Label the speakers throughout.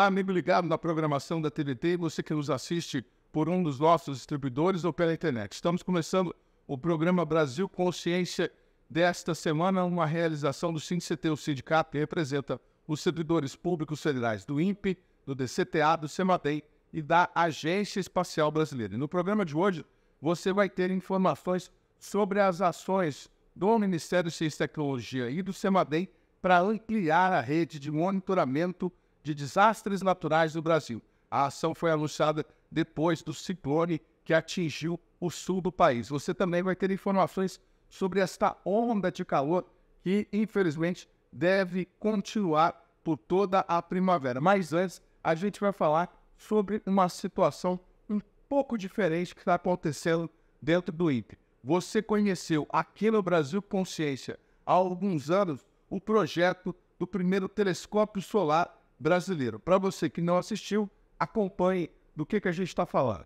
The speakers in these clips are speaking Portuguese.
Speaker 1: Olá, amigo ligado na programação da TVT e você que nos assiste por um dos nossos distribuidores ou pela internet. Estamos começando o programa Brasil Consciência desta semana, uma realização do SINCT, o sindicato que representa os servidores públicos federais do INPE, do DCTA, do CEMADEM e da Agência Espacial Brasileira. E no programa de hoje, você vai ter informações sobre as ações do Ministério de Ciência e Tecnologia e do CEMADEM para ampliar a rede de monitoramento de desastres naturais do Brasil. A ação foi anunciada depois do ciclone que atingiu o sul do país. Você também vai ter informações sobre esta onda de calor que, infelizmente, deve continuar por toda a primavera. Mas antes, a gente vai falar sobre uma situação um pouco diferente que está acontecendo dentro do INPE. Você conheceu aqui no Brasil Consciência, há alguns anos, o projeto do primeiro telescópio solar brasileiro. Para você que não assistiu, acompanhe do que a gente está falando.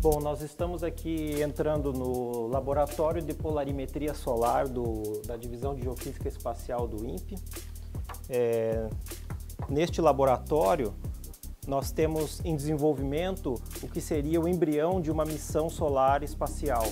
Speaker 2: Bom, nós estamos aqui entrando no laboratório de polarimetria solar da Divisão de Geofísica Espacial do INPE. Neste laboratório, nós temos em desenvolvimento o que seria o embrião de uma missão solar espacial.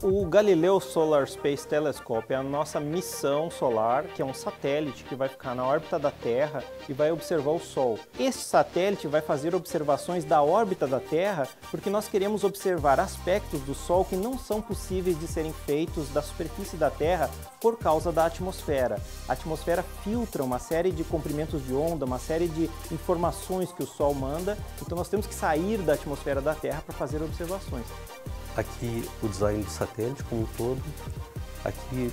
Speaker 2: O Galileo Solar Space Telescope é a nossa missão solar, que é um satélite que vai ficar na órbita da Terra e vai observar o Sol. Este satélite vai fazer observações da órbita da Terra porque nós queremos observar aspectos do Sol que não são possíveis de serem feitos da superfície da Terra por causa da atmosfera. A atmosfera filtra uma série de comprimentos de onda, uma série de informações que o Sol manda, então nós temos que sair da atmosfera da Terra para fazer observações.
Speaker 3: Aqui o design do satélite como um todo. Aqui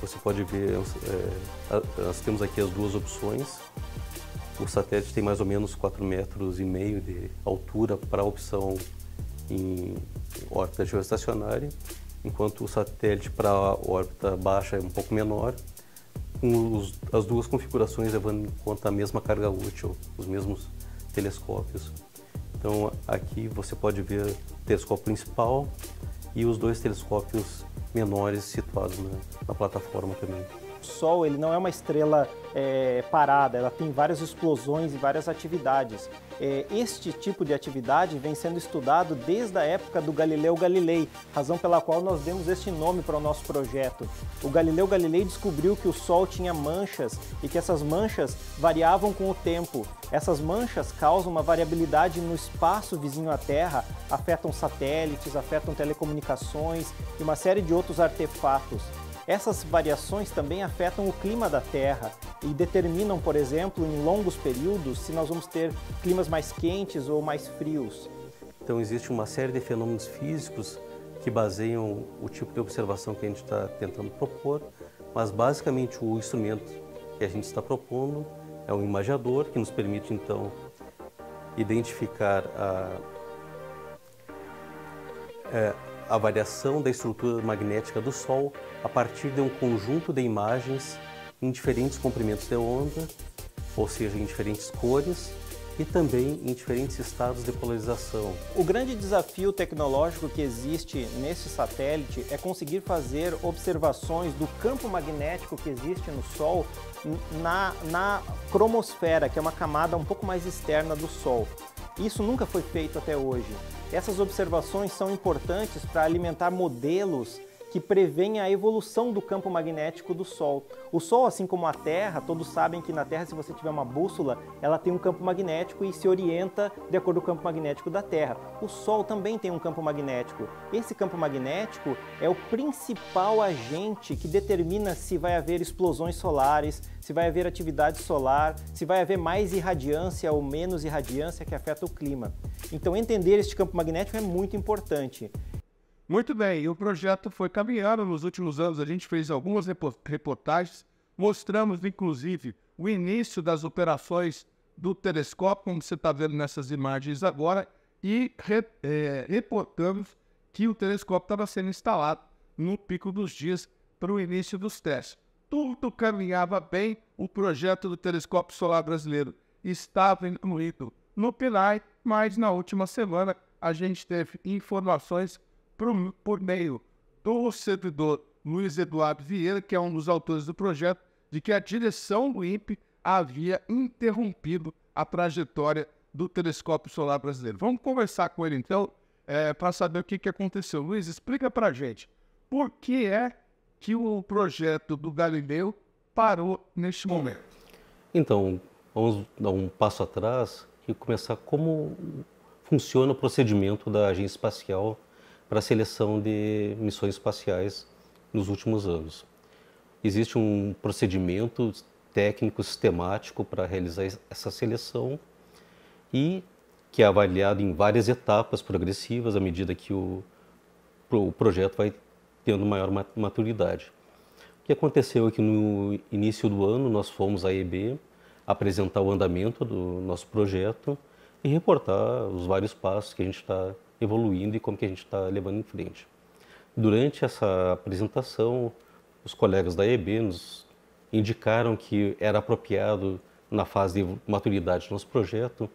Speaker 3: você pode ver, nós temos aqui as duas opções. O satélite tem mais ou menos 4,5 metros de altura para a opção em órbita geoestacionária, enquanto o satélite para a órbita baixa é um pouco menor, com as duas configurações levando em conta a mesma carga útil, os mesmos telescópios. Então aqui você pode ver o telescópio principal e os dois telescópios menores situados na plataforma também.
Speaker 2: O Sol ele não é uma estrela parada, ela tem várias explosões e várias atividades. Este tipo de atividade vem sendo estudado desde a época do Galileu Galilei, razão pela qual nós demos este nome para o nosso projeto. O Galileu Galilei descobriu que o Sol tinha manchas e que essas manchas variavam com o tempo. Essas manchas causam uma variabilidade no espaço vizinho à Terra, afetam satélites, afetam telecomunicações e uma série de outros artefatos. Essas variações também afetam o clima da Terra e determinam, por exemplo, em longos períodos, se nós vamos ter climas mais quentes ou mais frios.
Speaker 3: Então existe uma série de fenômenos físicos que baseiam o tipo de observação que a gente está tentando propor, mas basicamente o instrumento que a gente está propondo é um imagiador que nos permite então identificar a variação da estrutura magnética do Sol a partir de um conjunto de imagens em diferentes comprimentos de onda, ou seja, em diferentes cores e também em diferentes estados de polarização.
Speaker 2: O grande desafio tecnológico que existe nesse satélite é conseguir fazer observações do campo magnético que existe no Sol na cromosfera, que é uma camada um pouco mais externa do Sol. Isso nunca foi feito até hoje. Essas observações são importantes para alimentar modelos que prevêem a evolução do campo magnético do Sol. O Sol, assim como a Terra, todos sabem que na Terra, se você tiver uma bússola, ela tem um campo magnético e se orienta de acordo com o campo magnético da Terra. O Sol também tem um campo magnético. Esse campo magnético é o principal agente que determina se vai haver explosões solares, se vai haver atividade solar, se vai haver mais irradiância ou menos irradiância que afeta o clima. Então, entender este campo magnético é muito importante.
Speaker 1: Muito bem, e o projeto foi caminhando nos últimos anos, a gente fez algumas reportagens, mostramos inclusive o início das operações do telescópio, como você está vendo nessas imagens agora, e reportamos que o telescópio estava sendo instalado no pico dos dias para o início dos testes. tudo caminhava bem, o projeto do Telescópio Solar Brasileiro estava incluído no PNAE, mas na última semana a gente teve informações por meio do servidor Luiz Eduardo Vieira, que é um dos autores do projeto, de que a direção do INPE havia interrompido a trajetória do Telescópio Solar Brasileiro. Vamos conversar com ele, então, para saber o que aconteceu. Luiz, explica para a gente por que é que o projeto do Galileu parou neste momento.
Speaker 3: Então, vamos dar um passo atrás e começar como funciona o procedimento da Agência Espacial para a seleção de missões espaciais nos últimos anos. Existe um procedimento técnico sistemático para realizar essa seleção e que é avaliado em várias etapas progressivas à medida que o projeto vai tendo maior maturidade. O que aconteceu é que no início do ano nós fomos à EB apresentar o andamento do nosso projeto e reportar os vários passos que a gente está evoluindo e como que a gente está levando em frente. Durante essa apresentação, os colegas da EB nos indicaram que era apropriado, na fase de maturidade do nosso projeto,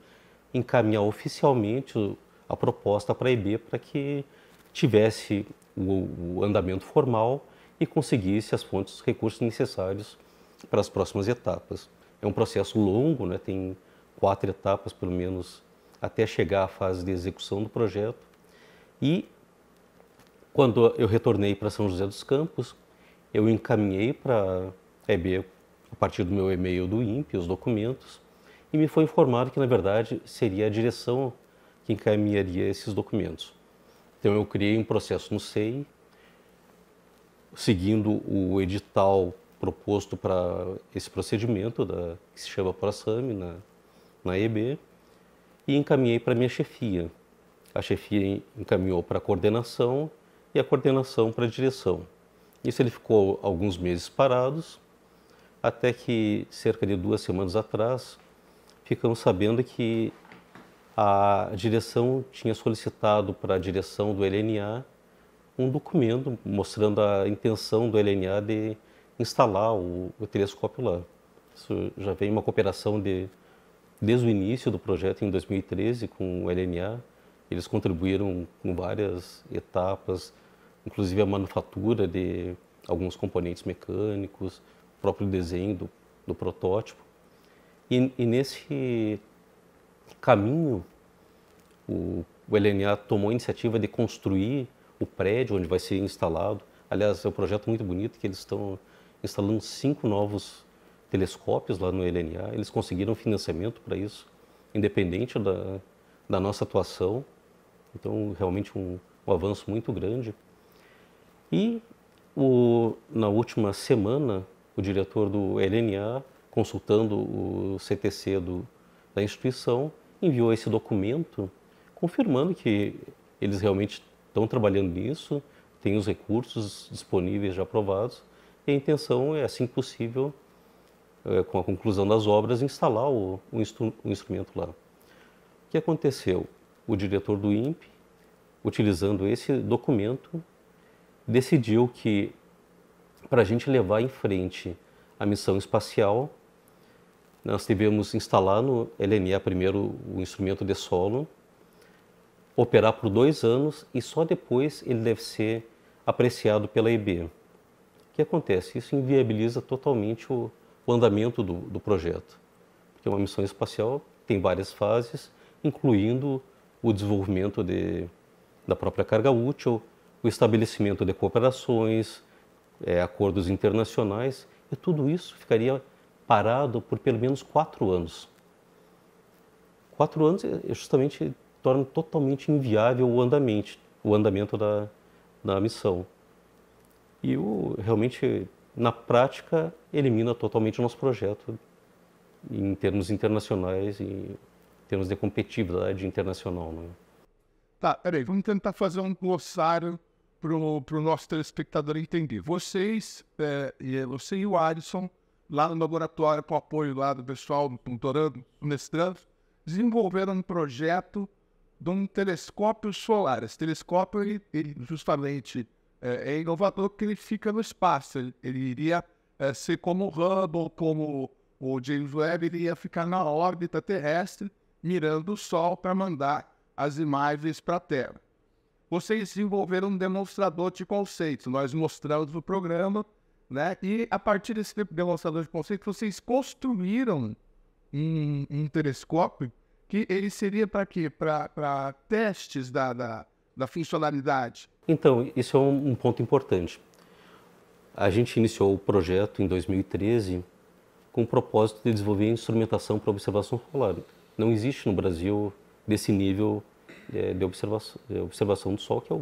Speaker 3: encaminhar oficialmente a proposta para a EB para que tivesse o andamento formal e conseguisse as fontes, os recursos necessários para as próximas etapas. É um processo longo, né? Tem 4 etapas, pelo menos, até chegar à fase de execução do projeto. E quando eu retornei para São José dos Campos, eu encaminhei para a EB, a partir do meu e-mail do INPE, os documentos, e me foi informado que, na verdade, seria a direção que encaminharia esses documentos. Então, eu criei um processo no SEI, seguindo o edital proposto para esse procedimento, que se chama ProSami, na EB, e encaminhei para a minha chefia. A chefia encaminhou para a coordenação e a coordenação para a direção. Isso ele ficou alguns meses parados, até que, cerca de 2 semanas atrás, ficamos sabendo que a direção tinha solicitado para a direção do LNA um documento mostrando a intenção do LNA de instalar o telescópio lá. Isso já vem uma cooperação desde o início do projeto, em 2013, com o LNA. Eles contribuíram com várias etapas, inclusive a manufatura de alguns componentes mecânicos, o próprio desenho do protótipo. E nesse caminho, o LNA tomou a iniciativa de construir o prédio onde vai ser instalado. Aliás, é um projeto muito bonito, que eles estão instalando 5 novos telescópios lá no LNA. Eles conseguiram financiamento para isso, independente da nossa atuação. Então, realmente um avanço muito grande. E na última semana, o diretor do LNA, consultando o CTC da instituição, enviou esse documento confirmando que eles realmente estão trabalhando nisso, têm os recursos disponíveis já aprovados, e a intenção é, assim que possível, com a conclusão das obras, instalar o instrumento lá. O que aconteceu? O diretor do INPE, utilizando esse documento, decidiu que, para a gente levar em frente a missão espacial, nós devemos instalar no LNA primeiro o instrumento de solo, operar por 2 anos e só depois ele deve ser apreciado pela EB. O que acontece? Isso inviabiliza totalmente o andamento do projeto, porque uma missão espacial tem várias fases, incluindo o desenvolvimento da própria carga útil, o estabelecimento de cooperações, acordos internacionais, e tudo isso ficaria parado por pelo menos 4 anos. 4 anos justamente torna totalmente inviável o andamento da missão. E realmente, na prática, elimina totalmente o nosso projeto em termos internacionais e em termos de competitividade internacional. Né?
Speaker 1: Tá, peraí, vamos tentar fazer um glossário para o nosso telespectador entender. Você e o Alisson, lá no laboratório, com o apoio lá do pessoal, do doutorando, do mestrando, desenvolveram um projeto de um telescópio solar. Esse telescópio, ele justamente é inovador porque ele fica no espaço. Ele iria ser como o Hubble, como o James Webb, ele ia ficar na órbita terrestre, mirando o Sol para mandar as imagens para a Terra. Vocês desenvolveram um demonstrador de conceito, nós mostramos no programa, né? E a partir desse demonstrador de conceito, vocês construíram um telescópio que ele seria para quê? Para testes da funcionalidade.
Speaker 3: Então, isso é um ponto importante. A gente iniciou o projeto em 2013 com o propósito de desenvolver instrumentação para observação solar. Não existe no Brasil desse nível de observação do Sol, que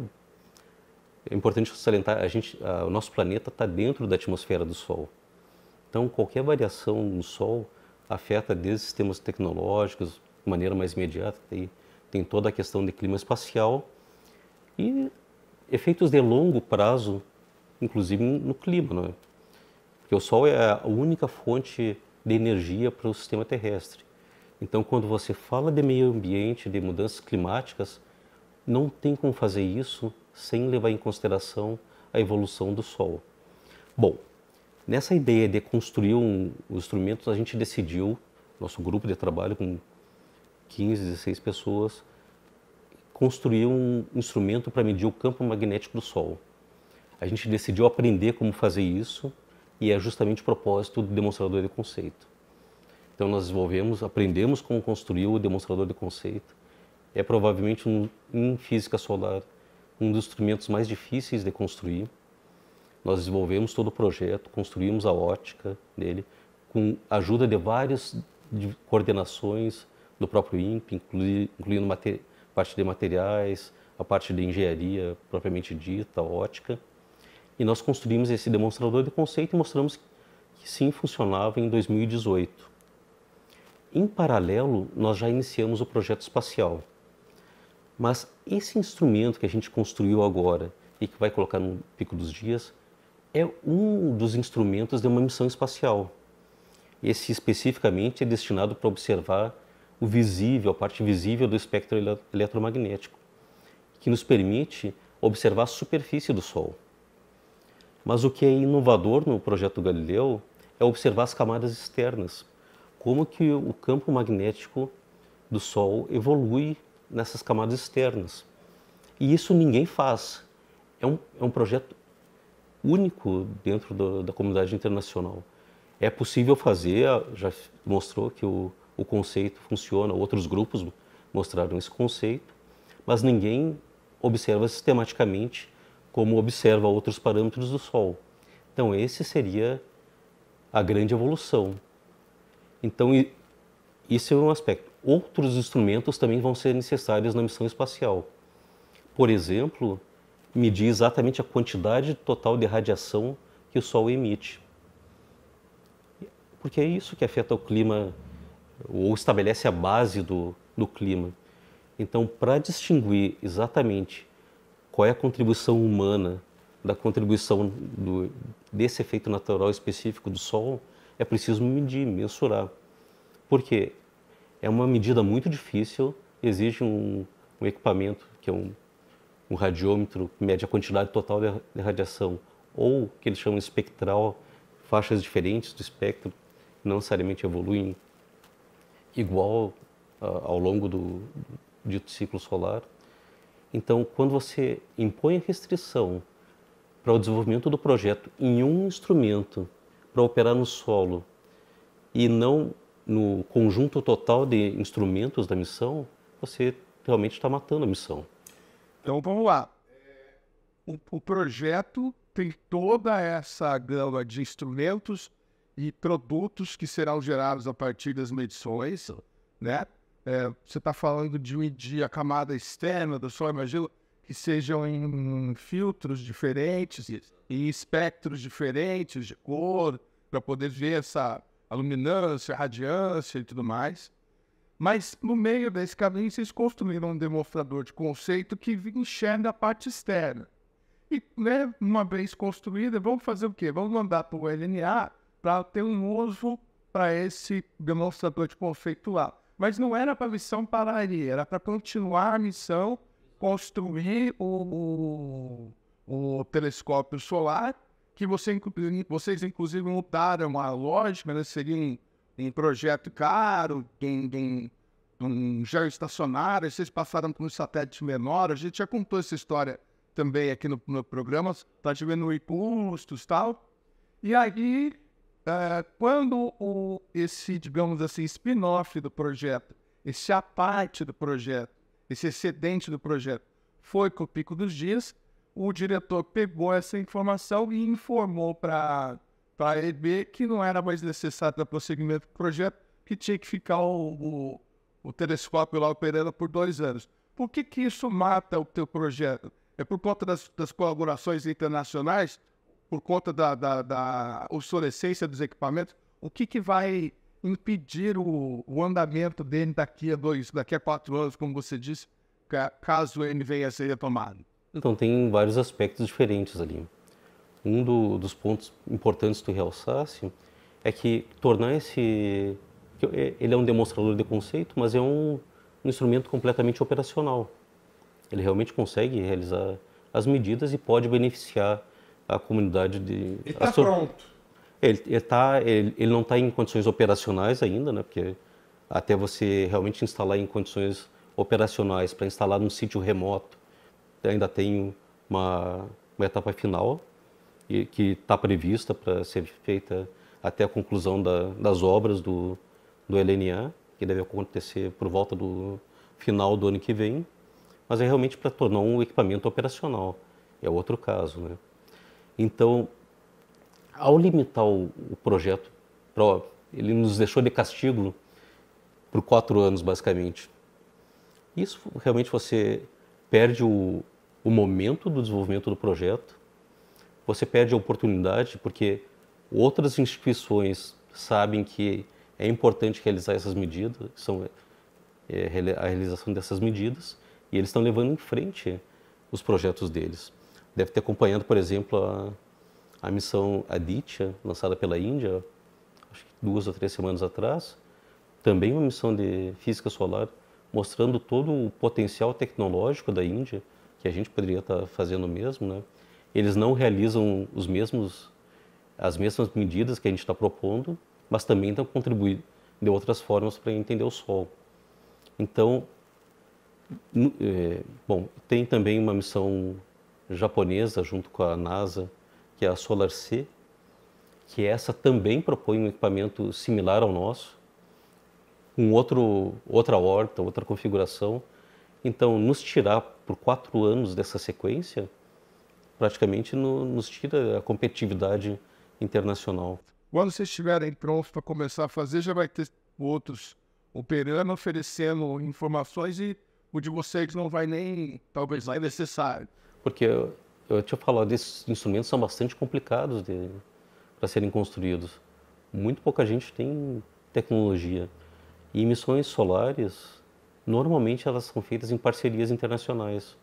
Speaker 3: é importante salientar, o nosso planeta está dentro da atmosfera do Sol. Então, qualquer variação no Sol afeta desde sistemas tecnológicos, de maneira mais imediata, tem toda a questão de clima espacial e efeitos de longo prazo, inclusive no clima, não é? Porque o Sol é a única fonte de energia para o sistema terrestre. Então, quando você fala de meio ambiente, de mudanças climáticas, não tem como fazer isso sem levar em consideração a evolução do Sol. Bom, nessa ideia de construir os instrumentos, a gente decidiu, nosso grupo de trabalho com 15, 16 pessoas, construir um instrumento para medir o campo magnético do Sol. A gente decidiu aprender como fazer isso e é justamente o propósito do demonstrador de conceito. Então nós aprendemos como construir o demonstrador de conceito. É provavelmente, em física solar, um dos instrumentos mais difíceis de construir. Nós desenvolvemos todo o projeto, construímos a ótica dele, com a ajuda de várias coordenações do próprio INPE, incluindo parte de materiais, a parte de engenharia propriamente dita, ótica. E nós construímos esse demonstrador de conceito e mostramos que sim, funcionava em 2018. Em paralelo, nós já iniciamos o projeto espacial. Mas esse instrumento que a gente construiu agora e que vai colocar no Pico dos Dias é um dos instrumentos de uma missão espacial. Esse especificamente é destinado para observar o visível, a parte visível do espectro eletromagnético, que nos permite observar a superfície do Sol. Mas o que é inovador no projeto Galileu é observar as camadas externas, como que o campo magnético do Sol evolui nessas camadas externas. E isso ninguém faz. É um projeto único dentro da comunidade internacional. É possível fazer, já mostrou que o conceito funciona, outros grupos mostraram esse conceito, mas ninguém observa sistematicamente como observa outros parâmetros do Sol. Então esse seria a grande evolução. Então isso é um aspecto. Outros instrumentos também vão ser necessários na missão espacial. Por exemplo, medir exatamente a quantidade total de radiação que o Sol emite. Porque é isso que afeta o clima, ou estabelece a base do clima. Então, para distinguir exatamente qual é a contribuição humana da contribuição desse efeito natural específico do Sol, é preciso medir, mensurar. Por quê? É uma medida muito difícil, exige um equipamento que é um radiômetro que mede a quantidade total de radiação, ou que eles chamam de espectral, faixas diferentes do espectro, não necessariamente evoluem igual ao longo do dito ciclo solar. Então, quando você impõe a restrição para o desenvolvimento do projeto em um instrumento para operar no solo e não no conjunto total de instrumentos da missão, você realmente está matando a missão.
Speaker 1: Então, vamos lá. O projeto tem toda essa gama de instrumentos e produtos que serão gerados a partir das medições, né? Você está falando de medir a camada externa do Sol, imagino que sejam em filtros diferentes, em espectros diferentes de cor, para poder ver a luminância, a radiância e tudo mais. Mas no meio desse caminho vocês construíram um demonstrador de conceito que enxerga a parte externa. E, né, uma vez construída, vamos fazer o quê? Vamos mandar para o LNA para ter um uso para esse demonstrador de conceito lá. Mas não era para a missão parar ali, era para continuar a missão, construir o telescópio solar que vocês inclusive mudaram a lógica, né? Seria um projeto caro, um geoestacionário, vocês passaram por um satélite menor. A gente já contou essa história também aqui no programa, está diminuindo custos e tal. E aí, quando esse, digamos assim, spin-off do projeto, esse à parte do projeto, esse excedente do projeto, foi para o Pico dos Dias, o diretor pegou essa informação e informou para a EB que não era mais necessário o prosseguimento do projeto, que tinha que ficar o telescópio lá operando por 2 anos. Por que isso mata o teu projeto? É por conta das colaborações internacionais? Por conta da obsolescência dos equipamentos? O que vai impedir o andamento dele daqui a 4 anos, como você disse, caso ele venha a ser retomado?
Speaker 3: Então, tem vários aspectos diferentes ali. Dos pontos importantes que tu realçasse é que tornar esse... Ele é um demonstrador de conceito, mas é um instrumento completamente operacional. Ele realmente consegue realizar as medidas e pode beneficiar a comunidade de...
Speaker 1: Ele está pronto.
Speaker 3: Ele não está em condições operacionais ainda, né? Porque até você realmente instalar em condições operacionais, para instalar num sítio remoto, ainda tem uma etapa final que está prevista para ser feita até a conclusão das obras do LNA, que deve acontecer por volta do final do ano que vem, mas é realmente para tornar um equipamento operacional. É outro caso, né? Então, ao limitar o projeto, ele nos deixou de castigo por 4 anos, basicamente. Isso realmente você perde o momento do desenvolvimento do projeto, você perde a oportunidade, porque outras instituições sabem que é importante realizar essas medidas, a realização dessas medidas, e eles estão levando em frente os projetos deles. Deve ter acompanhado, por exemplo, a missão Aditya, lançada pela Índia, acho que 2 ou 3 semanas atrás, também uma missão de física solar, mostrando todo o potencial tecnológico da Índia, que a gente poderia estar fazendo mesmo, né? Eles não realizam as mesmas medidas que a gente está propondo, mas também estão contribuindo de outras formas para entender o Sol. Então, tem também uma missão japonesa junto com a NASA, que é a SOLAR-C, que essa também propõe um equipamento similar ao nosso, com outra órbita, outra configuração. Então, nos tirar por 4 anos dessa sequência, praticamente nos tira a competitividade internacional.
Speaker 1: Quando vocês estiverem prontos para começar a fazer, já vai ter outros operando, oferecendo informações, e o de vocês não vai nem, talvez, não é necessário.
Speaker 3: Porque eu tinha falado, esses instrumentos são bastante complicados para serem construídos. Muito pouca gente tem tecnologia. E missões solares, normalmente elas são feitas em parcerias internacionais,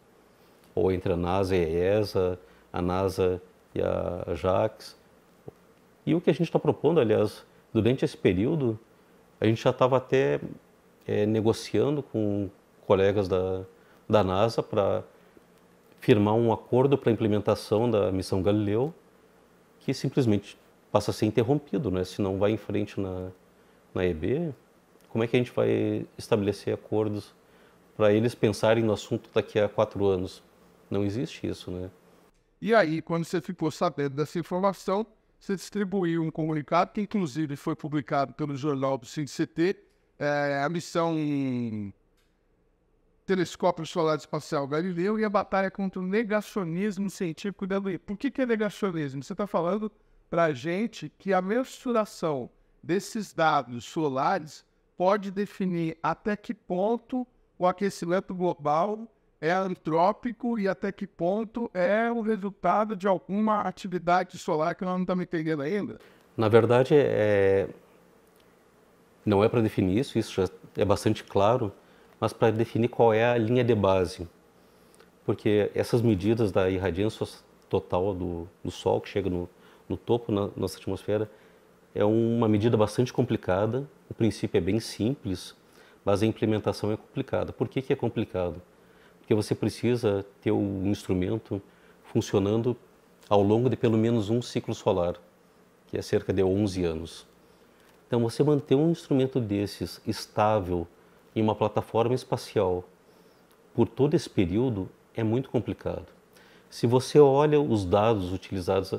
Speaker 3: ou entre a NASA e a ESA, a NASA e a JAXA. E o que a gente está propondo, aliás, durante esse período, a gente já estava até negociando com colegas da NASA para firmar um acordo para a implementação da missão Galileu, que simplesmente passa a ser interrompido, né? Se não vai em frente na EB, como é que a gente vai estabelecer acordos para eles pensarem no assunto daqui a 4 anos? Não existe isso, né?
Speaker 1: E aí, quando você ficou sabendo dessa informação, você distribuiu um comunicado, que inclusive foi publicado pelo jornal do CINCT, a missão Telescópio Solar Espacial Galileu e a batalha contra o negacionismo científico da Luísa. Por que é negacionismo? Você está falando para a gente que a mensuração desses dados solares pode definir até que ponto o aquecimento global é antrópico e até que ponto é o resultado de alguma atividade solar que nós não estamos entendendo ainda?
Speaker 3: Na verdade, não é para definir isso já é bastante claro, mas para definir qual é a linha de base. Porque essas medidas da irradiância total do Sol, que chega no topo da nossa atmosfera, é uma medida bastante complicada. O princípio é bem simples, mas a implementação é complicada. Por que é complicado? Porque você precisa ter um instrumento funcionando ao longo de pelo menos um ciclo solar, que é cerca de 11 anos. Então, você manter um instrumento desses estável em uma plataforma espacial por todo esse período é muito complicado. Se você olha os dados utilizados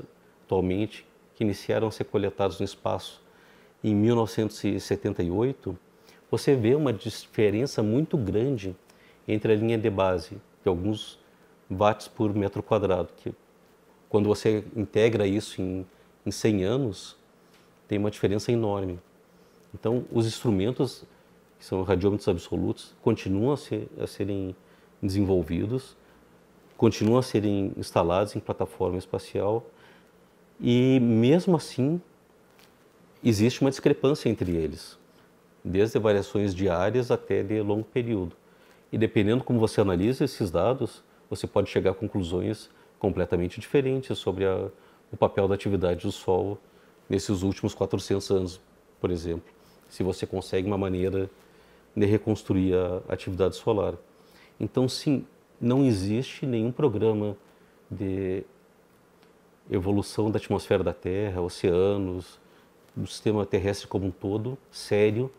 Speaker 3: atualmente, que iniciaram a ser coletados no espaço em 1978, você vê uma diferença muito grande entre a linha de base, de alguns watts por metro quadrado, que quando você integra isso em 100 anos, tem uma diferença enorme. Então, os instrumentos, que são radiômetros absolutos, continuam a serem desenvolvidos, continuam a serem instalados em plataforma espacial e, mesmo assim, existe uma discrepância entre eles, desde variações diárias até de longo período. E dependendo como você analisa esses dados, você pode chegar a conclusões completamente diferentes sobre o papel da atividade do Sol nesses últimos 400 anos, por exemplo, se você consegue uma maneira de reconstruir a atividade solar. Então, sim, não existe nenhum programa de evolução da atmosfera da Terra, oceanos, do sistema terrestre como um todo, sério,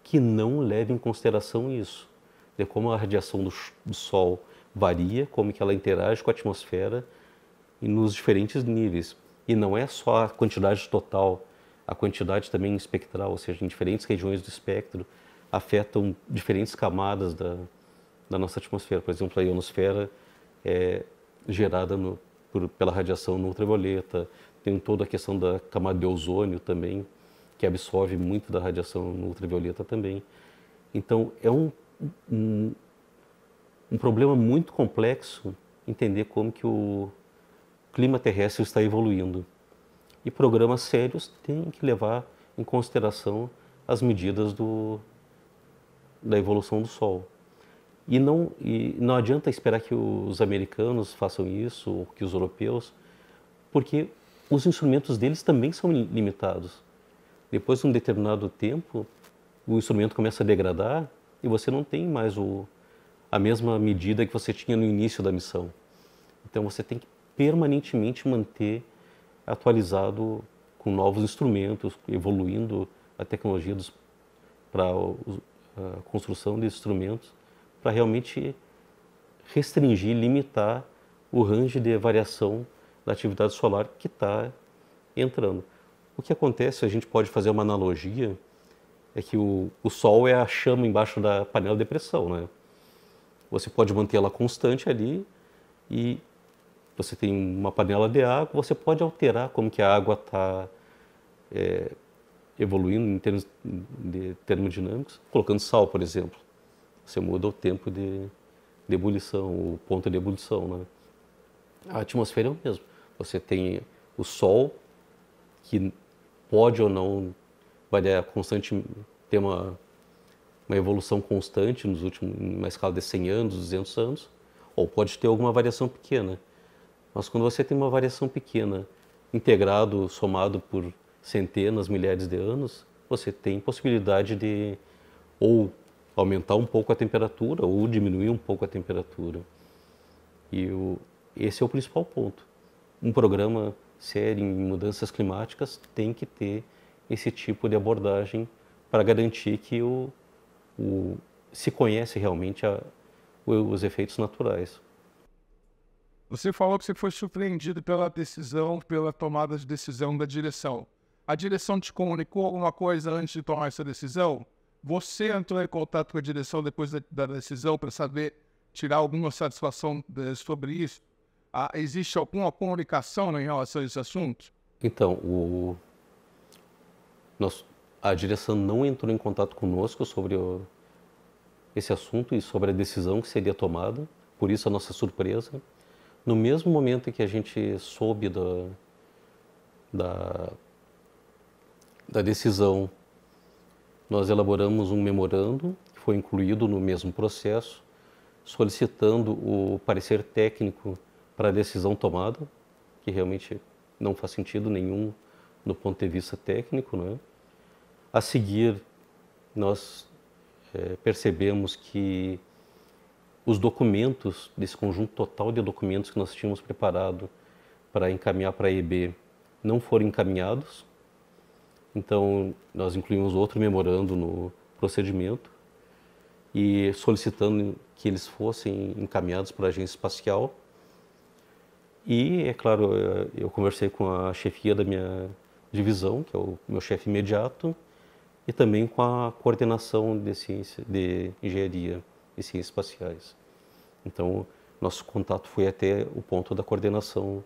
Speaker 3: que não leve em consideração isso, de como a radiação do Sol varia, como que ela interage com a atmosfera e nos diferentes níveis. E não é só a quantidade total, a quantidade também espectral, ou seja, em diferentes regiões do espectro, afetam diferentes camadas da nossa atmosfera. Por exemplo, a ionosfera é gerada pela radiação no ultravioleta, tem toda a questão da camada de ozônio também, que absorve muito da radiação no ultravioleta também. Então, é um problema muito complexo entender como que o clima terrestre está evoluindo. E programas sérios têm que levar em consideração as medidas da evolução do Sol. E não adianta esperar que os americanos façam isso, ou que os europeus, porque os instrumentos deles também são limitados. Depois de um determinado tempo, o instrumento começa a degradar e você não tem mais a mesma medida que você tinha no início da missão. Então você tem que permanentemente manter atualizado com novos instrumentos, evoluindo a tecnologia para a construção de instrumentos, para realmente restringir, limitar o range de variação da atividade solar que está entrando. O que acontece, a gente pode fazer uma analogia, é que o Sol é a chama embaixo da panela de pressão, né? Você pode manter ela constante ali e você tem uma panela de água, você pode alterar como que a água está evoluindo em termos de termodinâmicos, colocando sal, por exemplo. Você muda o tempo de ebulição, o ponto de ebulição, né? A atmosfera é o mesmo. Você tem o Sol, que pode ou não variar constante, ter uma evolução constante numa escala de 100 anos, 200 anos, ou pode ter alguma variação pequena. Mas quando você tem uma variação pequena, integrado, somado por centenas, milhares de anos, você tem possibilidade de ou aumentar um pouco a temperatura ou diminuir um pouco a temperatura. E esse é o principal ponto. Um programa sério em mudanças climáticas tem que ter esse tipo de abordagem para garantir que se conhece realmente os efeitos naturais.
Speaker 1: Você falou que você foi surpreendido pela tomada de decisão da direção. A direção te comunicou alguma coisa antes de tomar essa decisão? Você entrou em contato com a direção depois da decisão para tirar alguma satisfação sobre isso? Existe alguma comunicação em relação a esse assunto?
Speaker 3: Então, a direção não entrou em contato conosco sobre esse assunto e sobre a decisão que seria tomada, por isso a nossa surpresa. No mesmo momento em que a gente soube da decisão, nós elaboramos um memorando, que foi incluído no mesmo processo, solicitando o parecer técnico para a decisão tomada, que realmente não faz sentido nenhum do ponto de vista técnico, né? A seguir, nós percebemos que os documentos, desse conjunto total de documentos que nós tínhamos preparado para encaminhar para a EB não foram encaminhados. Então, nós incluímos outro memorando no procedimento e solicitando que eles fossem encaminhados para a agência espacial. E, é claro, eu conversei com a chefia da minha divisão, que é o meu chefe imediato, e também com a coordenação de engenharia e ciências espaciais. Então, nosso contato foi até o ponto da coordenação.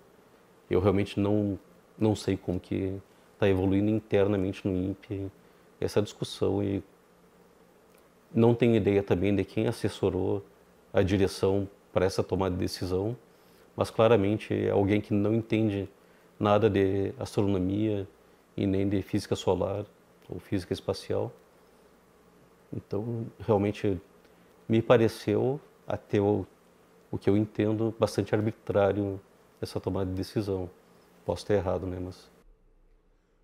Speaker 3: Eu realmente não sei como que está evoluindo internamente no INPE essa discussão e não tenho ideia também de quem assessorou a direção para essa tomada de decisão, mas claramente é alguém que não entende nada de astronomia e nem de física solar ou física espacial. Então, realmente me pareceu, até o que eu entendo, bastante arbitrário essa tomada de decisão. Posso estar errado, né, mas...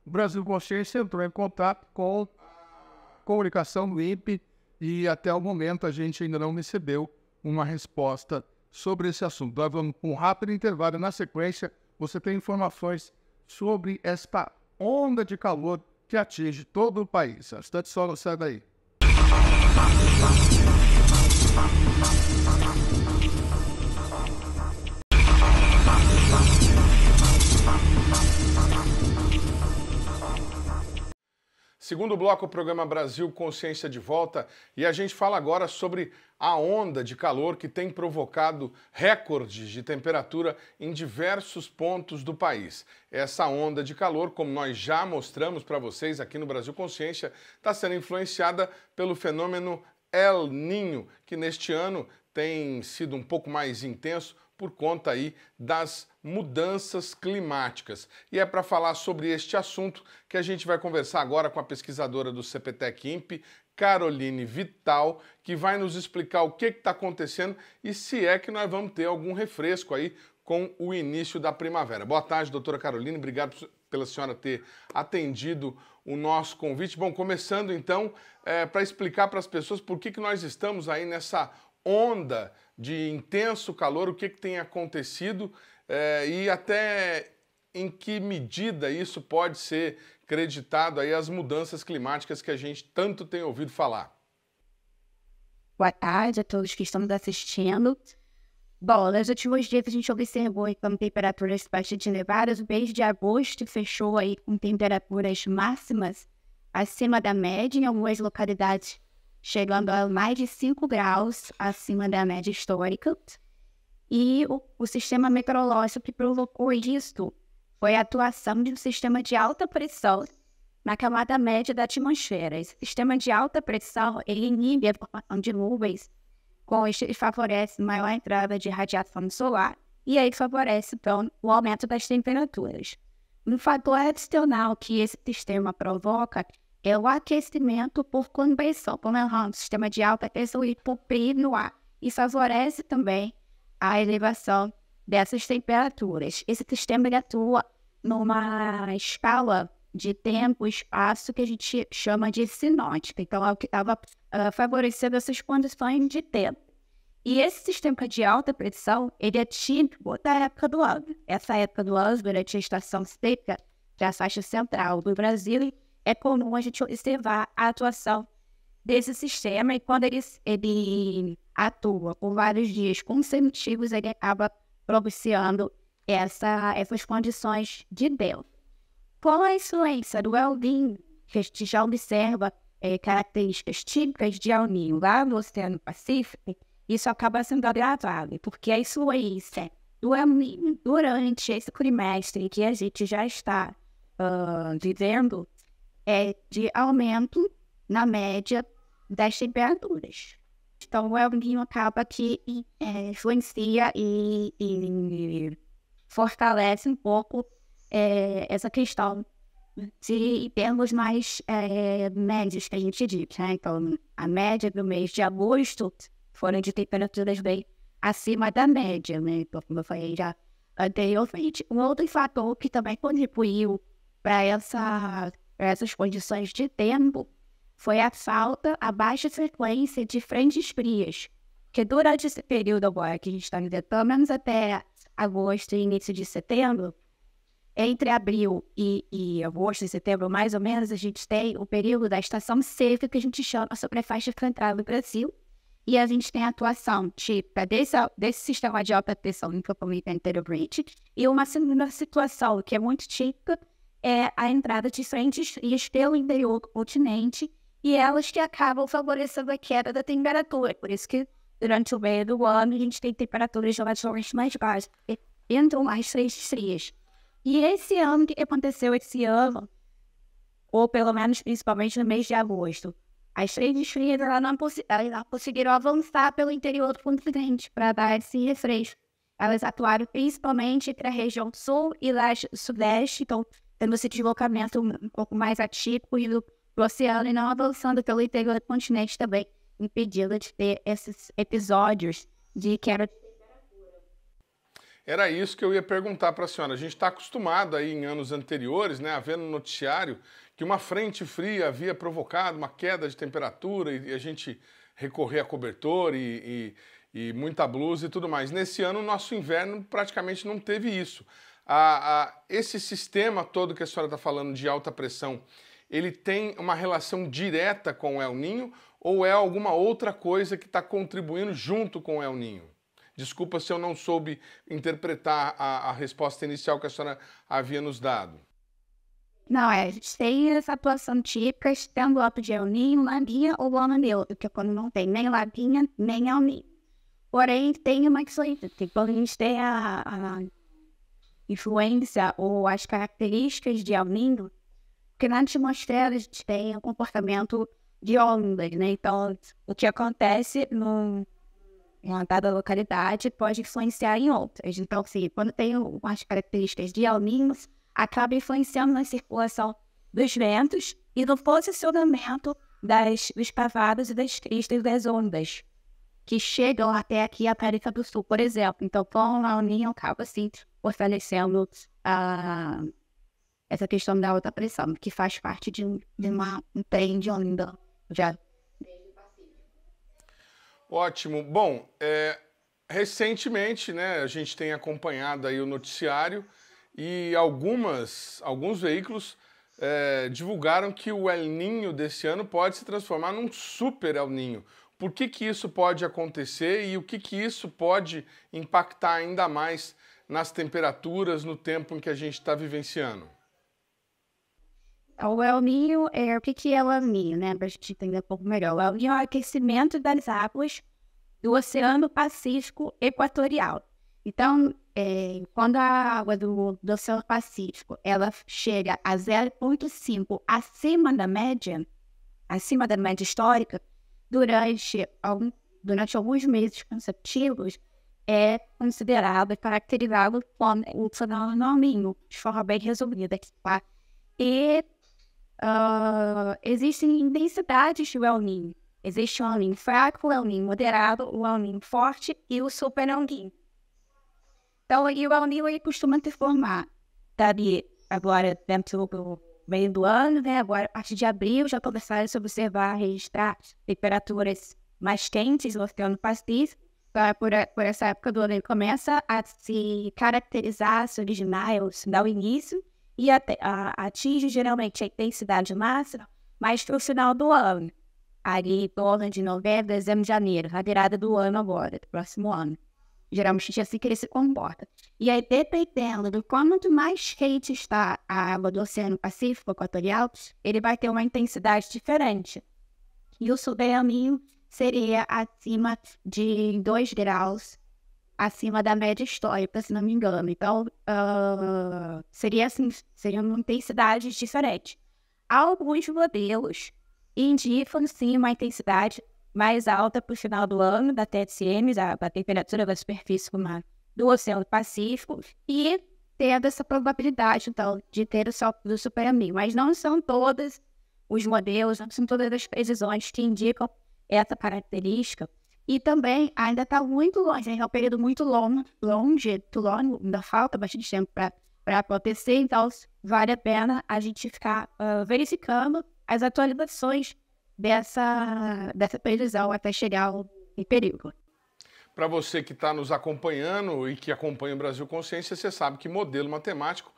Speaker 1: O Brasil Consciência entrou em contato com a comunicação do INPE e até o momento a gente ainda não recebeu uma resposta sobre esse assunto. Nós vamos com um rápido intervalo. Na sequência, você tem informações sobre esta onda de calor que atinge todo o país. Bastante só, não sai daí. Segundo bloco, o programa Brasil Consciência de volta, e a gente fala agora sobre a onda de calor que tem provocado recordes de temperatura em diversos pontos do país. Essa onda de calor, como nós já mostramos para vocês aqui no Brasil Consciência, está sendo influenciada pelo fenômeno El Niño, que neste ano tem sido um pouco mais intenso por conta aí das mudanças climáticas. E é para falar sobre este assunto que a gente vai conversar agora com a pesquisadora do CPTEC-INPE, Caroline Vital, que vai nos explicar o que está acontecendo e se é que nós vamos ter algum refresco aí com o início da primavera. Boa tarde, doutora Caroline, obrigado pela senhora ter atendido o nosso convite. Bom, começando então, para explicar para as pessoas por que nós estamos aí nessa onda de intenso calor, o que tem acontecido e até em que medida isso pode ser creditado aí às mudanças climáticas que a gente tanto tem ouvido falar.
Speaker 4: Boa tarde a todos que estão nos assistindo. Bom, nos últimos dias a gente observou com temperaturas bastante elevadas. O mês de agosto fechou aí com temperaturas máximas acima da média, em algumas localidades chegando a mais de 5 graus acima da média histórica. E o sistema meteorológico que provocou isso foi a atuação de um sistema de alta pressão na camada média da atmosfera. Esse sistema de alta pressão, ele inibe a formação de nuvens, com isso ele favorece maior entrada de radiação solar e aí favorece, então, o aumento das temperaturas. Um fator adicional que esse sistema provoca é o aquecimento por convecção, como é um sistema de alta pressão e por frio no ar. Isso favorece também a elevação dessas temperaturas. Esse sistema ele atua numa escala de tempo e espaço que a gente chama de sinótica. Então, é o que estava favorecendo essas condições de tempo. E esse sistema de alta pressão, ele é típico da época do ano. Essa época do ano, durante a estação seca, que é a faixa central do Brasil, é comum a gente observar a atuação desse sistema, e quando ele atua por vários dias consecutivos, ele acaba propiciando essas condições de tempo. Com a influência do El Niño, que a gente já observa características típicas de El Niño lá no Oceano Pacífico, isso acaba sendo agravado, porque a influência do El Niño durante esse trimestre que a gente já está vivendo é de aumento na média das temperaturas. Então, o El Niño acaba que influencia e fortalece um pouco essa questão de termos mais médios que a gente diz, né? Então, a média do mês de agosto foram de temperaturas bem acima da média, né? Então, como eu falei já anteriormente. Um outro fator que também contribuiu para essas condições de tempo foi a baixa frequência de frentes frias, que durante esse período agora que a gente está vivendo, pelo menos até agosto e início de setembro, entre abril e agosto e setembro, mais ou menos, a gente tem o período da estação seca, que a gente chama sobre a faixa central do Brasil, e a gente tem a atuação típica desse sistema de alta pressão em campo interiorbite, e uma segunda situação que é muito típica é a entrada de frentes frias pelo interior do continente, e elas que acabam favorecendo a queda da temperatura. Por isso que, durante o meio do ano, a gente tem temperaturas relativamente mais baixas, entram mais frentes frias. E esse ano, o que aconteceu esse ano, ou pelo menos principalmente no mês de agosto, as frentes frias elas não conseguiram avançar pelo interior do continente para dar esse refresco. Elas atuaram principalmente entre a região sul e leste e sudeste, então tendo esse deslocamento um pouco mais atípico e do oceano, e não avançando pelo interior do continente também, impedindo de ter esses episódios de queda.
Speaker 1: Era isso que eu ia perguntar para a senhora. A gente está acostumado aí em anos anteriores, né, a ver no noticiário que uma frente fria havia provocado uma queda de temperatura e a gente recorrer a cobertor e muita blusa e tudo mais. Nesse ano, o nosso inverno praticamente não teve isso. Esse sistema todo que a senhora está falando de alta pressão, ele tem uma relação direta com o El Niño ou é alguma outra coisa que está contribuindo junto com o El Niño? Desculpa se eu não soube interpretar a resposta inicial que a senhora havia nos dado.
Speaker 4: Não, a gente tem essa atuação típica, tendo alto de El Niño, Laninha ou Lama Neutro, que é quando não tem nem Laninha, nem El Niño. Porém, tem uma influência, quando a gente tem a influência ou as características de El Niño, porque na atmosfera a gente tem o comportamento de ondas, né? Então, o que acontece em uma dada localidade pode influenciar em outras. Então, assim, quando tem umas características de El Niño, acaba influenciando na circulação dos ventos e no posicionamento dos cavados e das cristas das ondas, que chegam até aqui a América do Sul, por exemplo. Então, com a El Niño acaba, assim, fortalecendo essa questão da alta pressão, que faz parte de um trem de onda já.
Speaker 1: Ótimo. Bom, recentemente, né, a gente tem acompanhado aí o noticiário e alguns veículos divulgaram que o El Niño desse ano pode se transformar num super El Niño. Por que isso pode acontecer e o que isso pode impactar ainda mais nas temperaturas no tempo em que a gente está vivenciando?
Speaker 4: O El Niño o que é o El Niño, né? Para a gente entender um pouco melhor. O El Niño é o aquecimento das águas do Oceano Pacífico Equatorial. Então, quando a água do Oceano Pacífico ela chega a 0,5 acima da média histórica, durante alguns meses consecutivos, é considerado e caracterizado como o fenômeno El Niño, de forma bem resumida. Tá? E existem intensidades do El Niño. Existe o El Niño fraco, o El Niño moderado, o El Niño forte e o super El Niño. Então, o El Niño ele costuma se formar agora dentro do meio do ano, né? Agora, a partir de abril, já começaram a se observar, registrar temperaturas mais quentes no Oceano Pacífico. Por essa época do ano, ele começa a se caracterizar, a se originar, se dá o início, e atinge geralmente a intensidade máxima, mas para o final do ano, ali em torno de novembro, dezembro, janeiro, a virada do ano agora, do próximo ano. Geralmente é assim que ele se comporta. E aí, dependendo do quanto mais quente está a água do Oceano Pacífico Equatorial, ele vai ter uma intensidade diferente. E o super El Niño seria acima de 2 graus, acima da média histórica, se não me engano. Então, seriam intensidades diferentes. Alguns modelos indicam, sim, uma intensidade mais alta para o final do ano, da TSM, da temperatura da superfície do Oceano Pacífico, e tendo essa probabilidade, então, de ter o super El Niño. Mas não são todos os modelos, não são todas as previsões que indicam essa característica. E também ainda está muito longe, é um período muito longo, ainda falta bastante tempo para acontecer, então vale a pena a gente ficar verificando as atualizações dessa previsão até chegar em período.
Speaker 1: Para você que está nos acompanhando e que acompanha o Brasil Consciência, você sabe que modelo matemático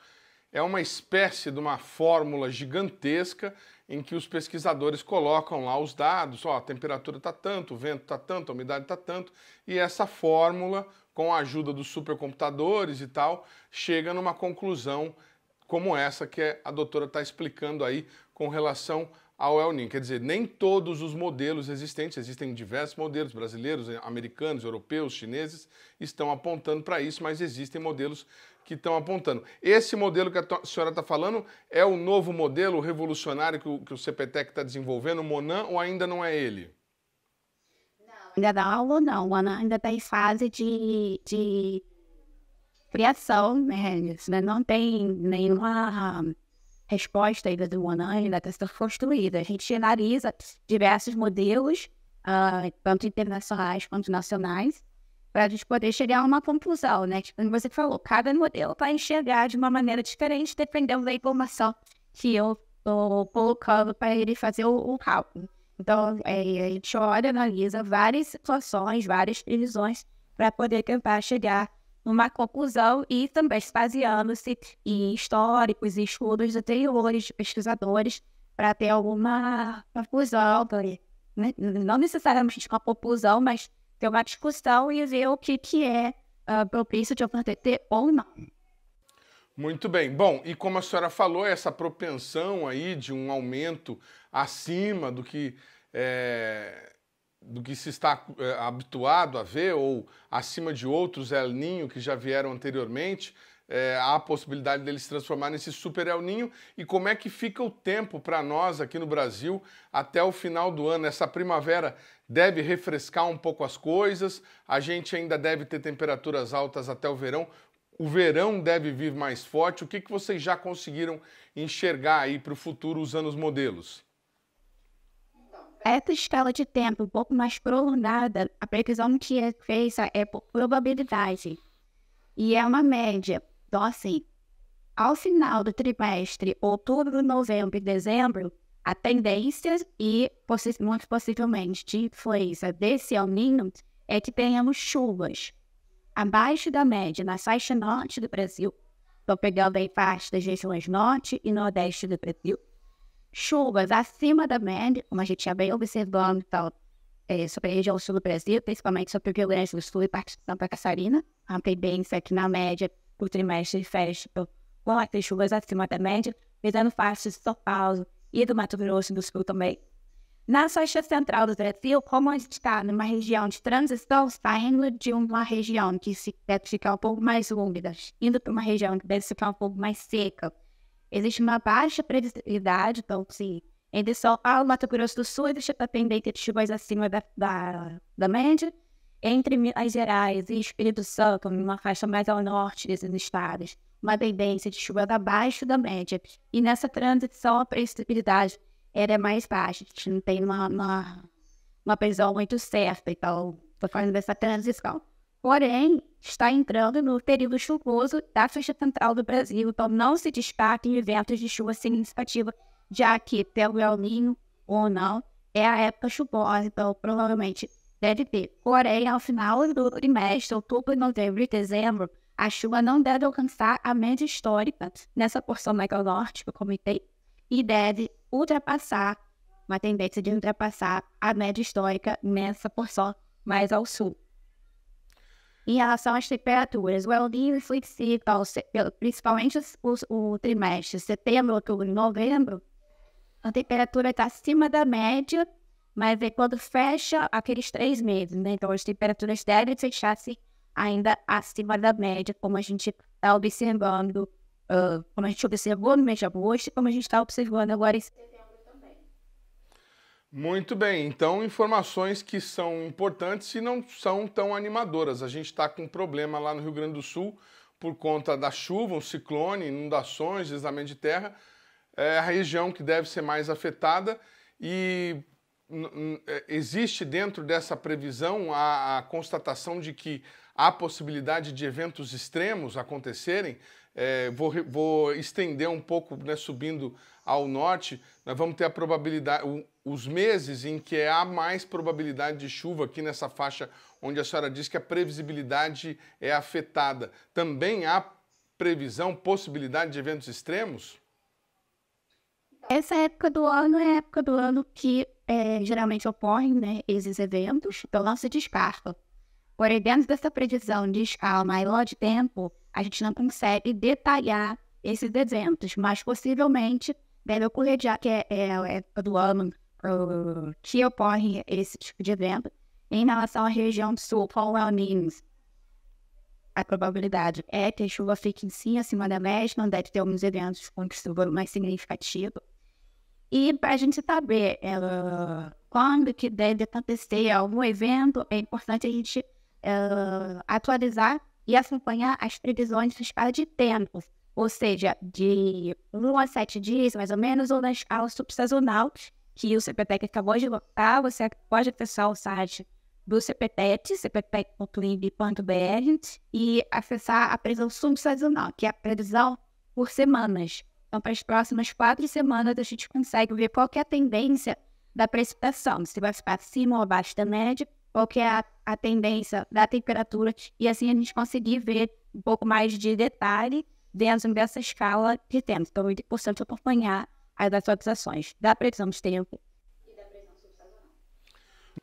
Speaker 1: é uma espécie de uma fórmula gigantesca em que os pesquisadores colocam lá os dados, ó, a temperatura está tanto, o vento está tanto, a umidade está tanto, e essa fórmula, com a ajuda dos supercomputadores e tal, chega numa conclusão como essa que a doutora está explicando aí com relação ao El Niño. Quer dizer, nem todos os modelos existentes, existem diversos modelos brasileiros, americanos, europeus, chineses, estão apontando para isso, mas existem modelos que estão apontando. Esse modelo que a senhora está falando é o novo modelo revolucionário que o CPTEC está desenvolvendo, o Monan, ou ainda não é ele?
Speaker 4: Ainda não, o Monan ainda está em fase de criação, né? Não tem nenhuma resposta ainda do Monan, ainda está sendo construída. A gente analisa diversos modelos, tanto internacionais quanto nacionais, para a gente poder chegar a uma conclusão, né? Tipo, como você falou, cada modelo vai enxergar de uma maneira diferente, dependendo da informação que eu estou colocando para ele fazer o cálculo. Então, a gente olha, analisa várias situações, várias previsões, para poder tentar chegar numa conclusão e também se baseando-se em históricos e estudos anteriores de pesquisadores para ter alguma conclusão, né? Não necessariamente uma conclusão, mas ter uma discussão e ver o que é propício de acontecer ou não.
Speaker 1: Muito bem. Bom, e como a senhora falou, essa propensão aí de um aumento acima do que se está habituado a ver, ou acima de outros El Niño que já vieram anteriormente, há a possibilidade dele se transformar nesse super El Niño. E como é que fica o tempo para nós aqui no Brasil até o final do ano? Essa primavera deve refrescar um pouco as coisas, a gente ainda deve ter temperaturas altas até o verão deve vir mais forte. O que vocês já conseguiram enxergar aí para o futuro usando os modelos?
Speaker 4: Essa escala de tempo um pouco mais prolongada, a previsão que é feita é por probabilidade. E é uma média. Então, assim, ao final do trimestre, outubro, novembro e dezembro, a tendência e, muito possivelmente, de influência desse El Niño é que tenhamos chuvas abaixo da média na faixa norte do Brasil. Estou pegando aí parte das regiões norte e nordeste do Brasil. Chuvas acima da média, como a gente já vem observando então, sobre a região sul do Brasil, principalmente sobre o Rio Grande do Sul e parte de Santa Catarina. A tendência é que na média, o trimestre fecha com as chuvas acima da média, visando parte de São Paulo e do Mato Grosso do Sul também. Na faixa central do Brasil, como a gente está numa região de transição, saindo de uma região que deve ficar um pouco mais úmida, indo para uma região que deve ficar um pouco mais seca, existe uma baixa previsibilidade, então, sim, entre São Paulo e Mato Grosso do Sul, existe a tendência de chuvas acima da média. Entre Minas Gerais e Espírito Santo, numa faixa mais ao norte desses estados, uma tendência de chuva abaixo da média. E nessa transição, a previsibilidade é mais baixa. A gente não tem uma previsão muito certa, então, estou falando dessa transição. Porém, está entrando no período chuvoso da faixa central do Brasil, então não se descartem eventos de chuva significativa, já que, pelo El Niño ou não, é a época chuvosa, então provavelmente deve ter. Porém, ao final do trimestre, outubro, novembro e dezembro, a chuva não deve alcançar a média histórica nessa porção mais ao norte que eu comentei e deve ultrapassar, uma tendência de ultrapassar a média histórica nessa porção mais ao sul. Em relação às temperaturas, o El Niño influencia, principalmente o trimestre setembro, outubro e novembro, a temperatura está acima da média, mas é quando fecha aqueles 3 meses, né? Então as temperaturas devem fechar-se ainda acima da média, como a gente está observando, como a gente observou no mês de agosto, e como a gente está observando agora em setembro também.
Speaker 1: Muito bem, então informações que são importantes e não são tão animadoras. A gente está com um problema lá no Rio Grande do Sul por conta da chuva, um ciclone, inundações, deslizamento de terra. É a região que deve ser mais afetada e existe dentro dessa previsão a constatação de que há possibilidade de eventos extremos acontecerem vou estender um pouco, né, subindo ao norte, nós vamos ter a probabilidade, os meses em que há mais probabilidade de chuva aqui nessa faixa onde a senhora diz que a previsibilidade é afetada. Também há previsão, possibilidade de eventos extremos?
Speaker 4: Essa época do ano é a época do ano que geralmente ocorrem, né, esses eventos, então não se descarta. Porém, dentro dessa previsão de escala maior de tempo, a gente não consegue detalhar esses eventos, mas possivelmente deve ocorrer, já que é a época do ano que ocorre esse tipo de evento. Em relação à região do sul, com El Niño, a probabilidade é que a chuva fique sim acima da média, não deve ter alguns eventos com chuva mais significativo. E para a gente saber quando que deve acontecer algum evento, é importante a gente atualizar e acompanhar as previsões de escala de tempo, ou seja, de 1 a 7 dias, mais ou menos, ou na escala subsazonal, que o CPTEC acabou de locar. Você pode acessar o site do CPTEC, cptec.lib.br, e acessar a previsão subsazonal, que é a previsão por semanas. Então, para as próximas 4 semanas, a gente consegue ver qual que é a tendência da precipitação, se vai ficar acima ou abaixo da média, qual que é a tendência da temperatura, e assim a gente conseguir ver um pouco mais de detalhe dentro dessa escala de tempo. Então, é muito importante acompanhar as atualizações da previsão de tempo e da previsão subsazonal.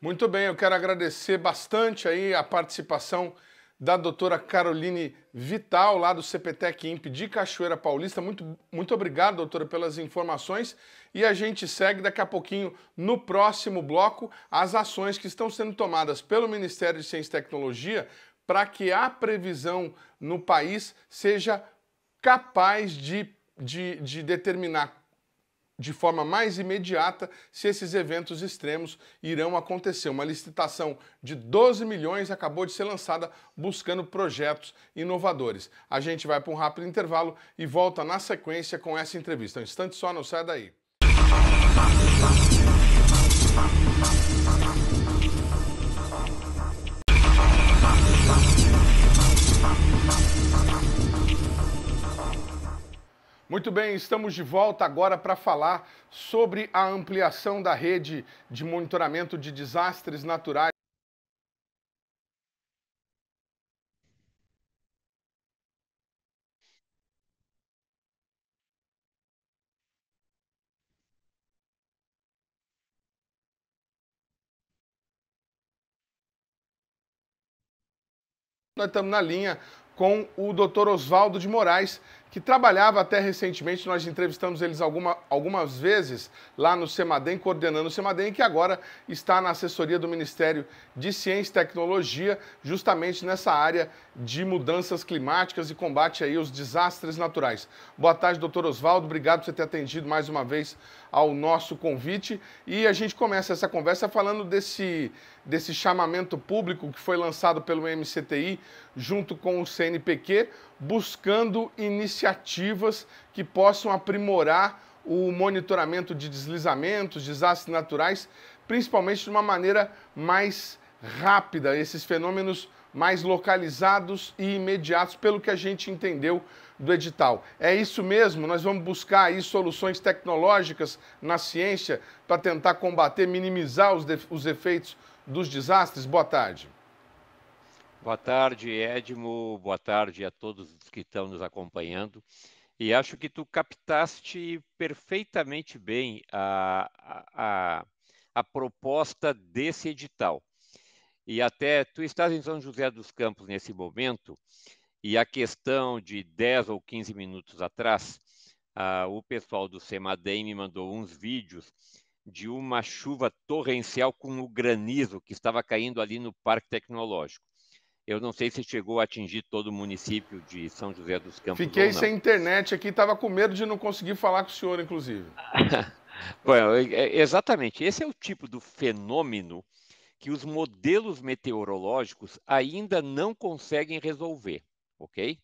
Speaker 1: Muito bem, eu quero agradecer bastante aí a participação da doutora Caroline Vital, lá do CPTEC INPE de Cachoeira Paulista. Muito obrigado, doutora, pelas informações. E a gente segue daqui a pouquinho, no próximo bloco, as ações que estão sendo tomadas pelo Ministério de Ciência e Tecnologia para que a previsão no país seja capaz de determinar de forma mais imediata se esses eventos extremos irão acontecer. Uma licitação de 12 milhões acabou de ser lançada buscando projetos inovadores. A gente vai para um rápido intervalo e volta na sequência com essa entrevista. Um instante só, não sai daí. Muito bem, estamos de volta agora para falar sobre a ampliação da rede de monitoramento de desastres naturais. Nós estamos na linha com o Dr. Oswaldo de Moraes, que trabalhava até recentemente, nós entrevistamos eles algumas vezes lá no CEMADEM, coordenando o CEMADEM, que agora está na assessoria do Ministério de Ciência e Tecnologia, justamente nessa área de mudanças climáticas e combate aí aos desastres naturais. Boa tarde, doutor Oswaldo, obrigado por você ter atendido mais uma vez ao nosso convite. E a gente começa essa conversa falando desse chamamento público que foi lançado pelo MCTI junto com o CNPq, buscando iniciativas que possam aprimorar o monitoramento de deslizamentos, desastres naturais, principalmente de uma maneira mais rápida, esses fenômenos mais localizados e imediatos, pelo que a gente entendeu do edital. É isso mesmo? Nós vamos buscar aí soluções tecnológicas na ciência para tentar combater, minimizar os efeitos dos desastres? Boa tarde.
Speaker 5: Boa tarde, Edmo. Boa tarde a todos que estão nos acompanhando. E acho que tu captaste perfeitamente bem a proposta desse edital. E até tu estás em São José dos Campos nesse momento, e a questão de 10 ou 15 minutos atrás, o pessoal do CEMADEM me mandou uns vídeos de uma chuva torrencial com o granizo que estava caindo ali no Parque Tecnológico. Eu não sei se chegou a atingir todo o município de São José dos Campos.
Speaker 1: Fiquei sem internet aqui, estava com medo de não conseguir falar com o senhor, inclusive.
Speaker 5: Bom, exatamente. Esse é o tipo do fenômeno que os modelos meteorológicos ainda não conseguem resolver, ok?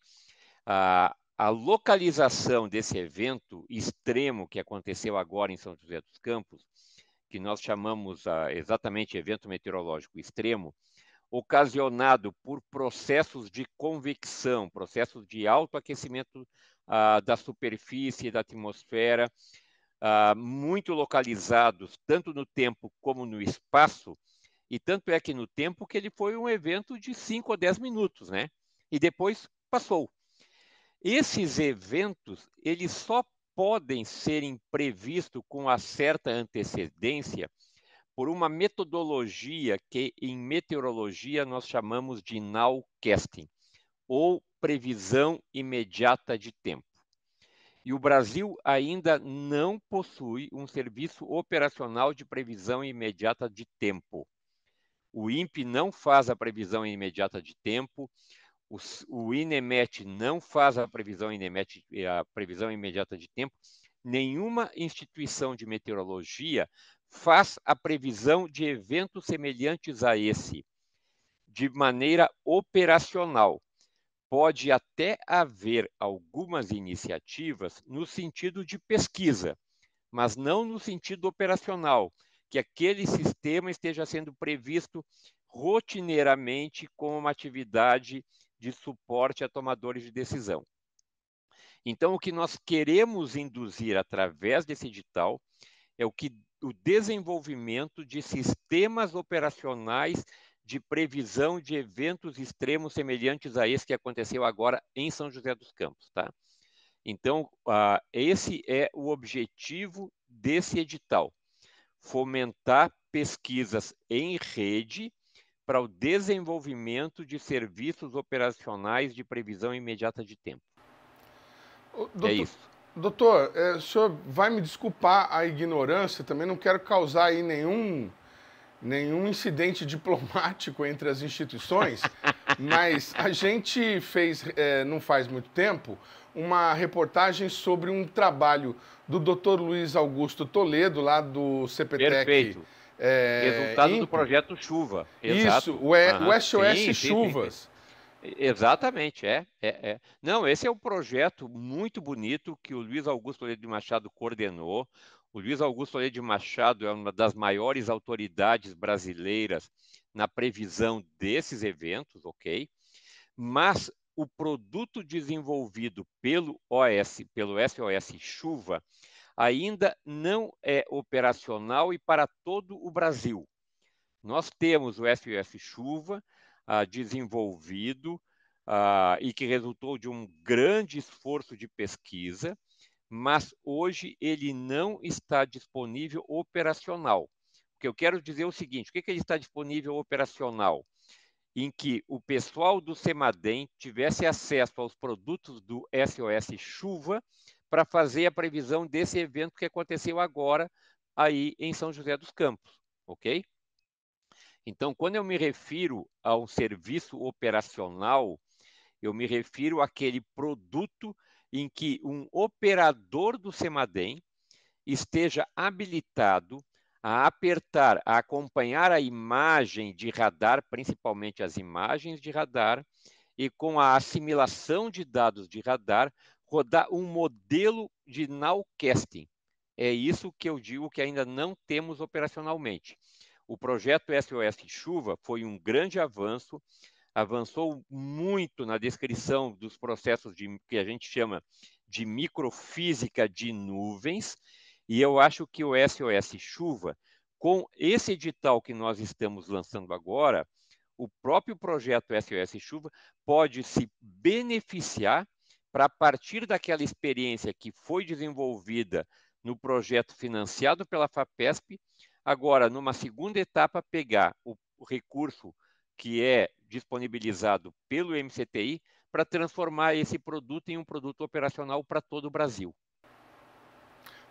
Speaker 5: A localização desse evento extremo que aconteceu agora em São José dos Campos, que nós chamamos exatamente evento meteorológico extremo, ocasionado por processos de convecção, processos de autoaquecimento da superfície da atmosfera, muito localizados tanto no tempo como no espaço, e tanto é que no tempo que ele foi um evento de 5 ou 10 minutos, né? E depois passou. Esses eventos, eles só podem serem previstos com uma certa antecedência por uma metodologia que em meteorologia nós chamamos de nowcasting, ou previsão imediata de tempo. E o Brasil ainda não possui um serviço operacional de previsão imediata de tempo. O INPE não faz a previsão imediata de tempo, o INEMET não faz a previsão imediata de tempo, nenhuma instituição de meteorologia faz a previsão de eventos semelhantes a esse, de maneira operacional. Pode até haver algumas iniciativas no sentido de pesquisa, mas não no sentido operacional, que aquele sistema esteja sendo previsto rotineiramente como uma atividade de suporte a tomadores de decisão. Então, o que nós queremos induzir através desse edital é o desenvolvimento de sistemas operacionais de previsão de eventos extremos semelhantes a esse que aconteceu agora em São José dos Campos, tá? Então, esse é o objetivo desse edital, fomentar pesquisas em rede para o desenvolvimento de serviços operacionais de previsão imediata de tempo.
Speaker 1: Doutor,
Speaker 5: é isso.
Speaker 1: Doutor, o senhor vai me desculpar a ignorância, também não quero causar aí nenhum incidente diplomático entre as instituições, mas a gente fez, não faz muito tempo, uma reportagem sobre um trabalho do Dr. Luiz Augusto Toledo, lá do CPTEC.
Speaker 5: Perfeito. Resultado do projeto Chuva.
Speaker 1: Exato. Isso, o SOS Chuvas.
Speaker 5: Sim. Exatamente, Não, esse é um projeto muito bonito que o Luiz Augusto Toledo de Machado coordenou. O Luiz Augusto Toledo de Machado é uma das maiores autoridades brasileiras na previsão desses eventos, ok? Mas o produto desenvolvido pelo SOS Chuva, ainda não é operacional e para todo o Brasil. Nós temos o SOS Chuva desenvolvido e que resultou de um grande esforço de pesquisa, mas hoje ele não está disponível operacional. O que eu quero dizer é o seguinte, o que ele está disponível operacional? Em que o pessoal do CEMADEM tivesse acesso aos produtos do SOS Chuva para fazer a previsão desse evento que aconteceu agora aí em São José dos Campos, ok? Então, quando eu me refiro a um serviço operacional, eu me refiro àquele produto em que um operador do CEMADEM esteja habilitado a apertar, a acompanhar a imagem de radar, principalmente as imagens de radar, e com a assimilação de dados de radar, rodar um modelo de nowcasting. É isso que eu digo que ainda não temos operacionalmente. O projeto SOS Chuva foi um grande avanço, avançou muito na descrição dos processos que a gente chama de microfísica de nuvens, e eu acho que o SOS Chuva, com esse edital que nós estamos lançando agora, o próprio projeto SOS Chuva pode se beneficiar para, a partir daquela experiência que foi desenvolvida no projeto financiado pela FAPESP, agora, numa segunda etapa, pegar o recurso que é disponibilizado pelo MCTI para transformar esse produto em um produto operacional para todo o Brasil.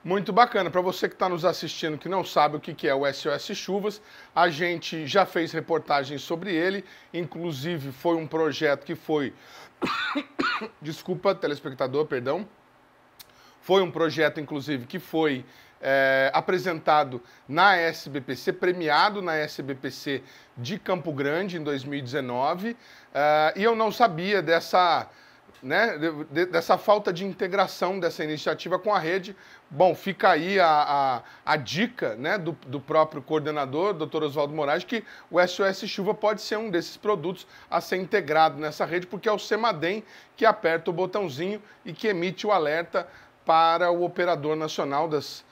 Speaker 1: Muito bacana. Para você que está nos assistindo que não sabe o que é o SOS Chuvas, a gente já fez reportagens sobre ele, inclusive foi um projeto que foi... Desculpa, telespectador, perdão. Foi um projeto, inclusive, que foi apresentado na SBPC, premiado na SBPC de Campo Grande em 2019, e eu não sabia né, dessa falta de integração dessa iniciativa com a rede. Bom, fica aí a dica, né, do próprio coordenador, Dr. Oswaldo Moraes, que o SOS Chuva pode ser um desses produtos a ser integrado nessa rede, porque é o CEMADEM que aperta o botãozinho e que emite o alerta para o operador nacional das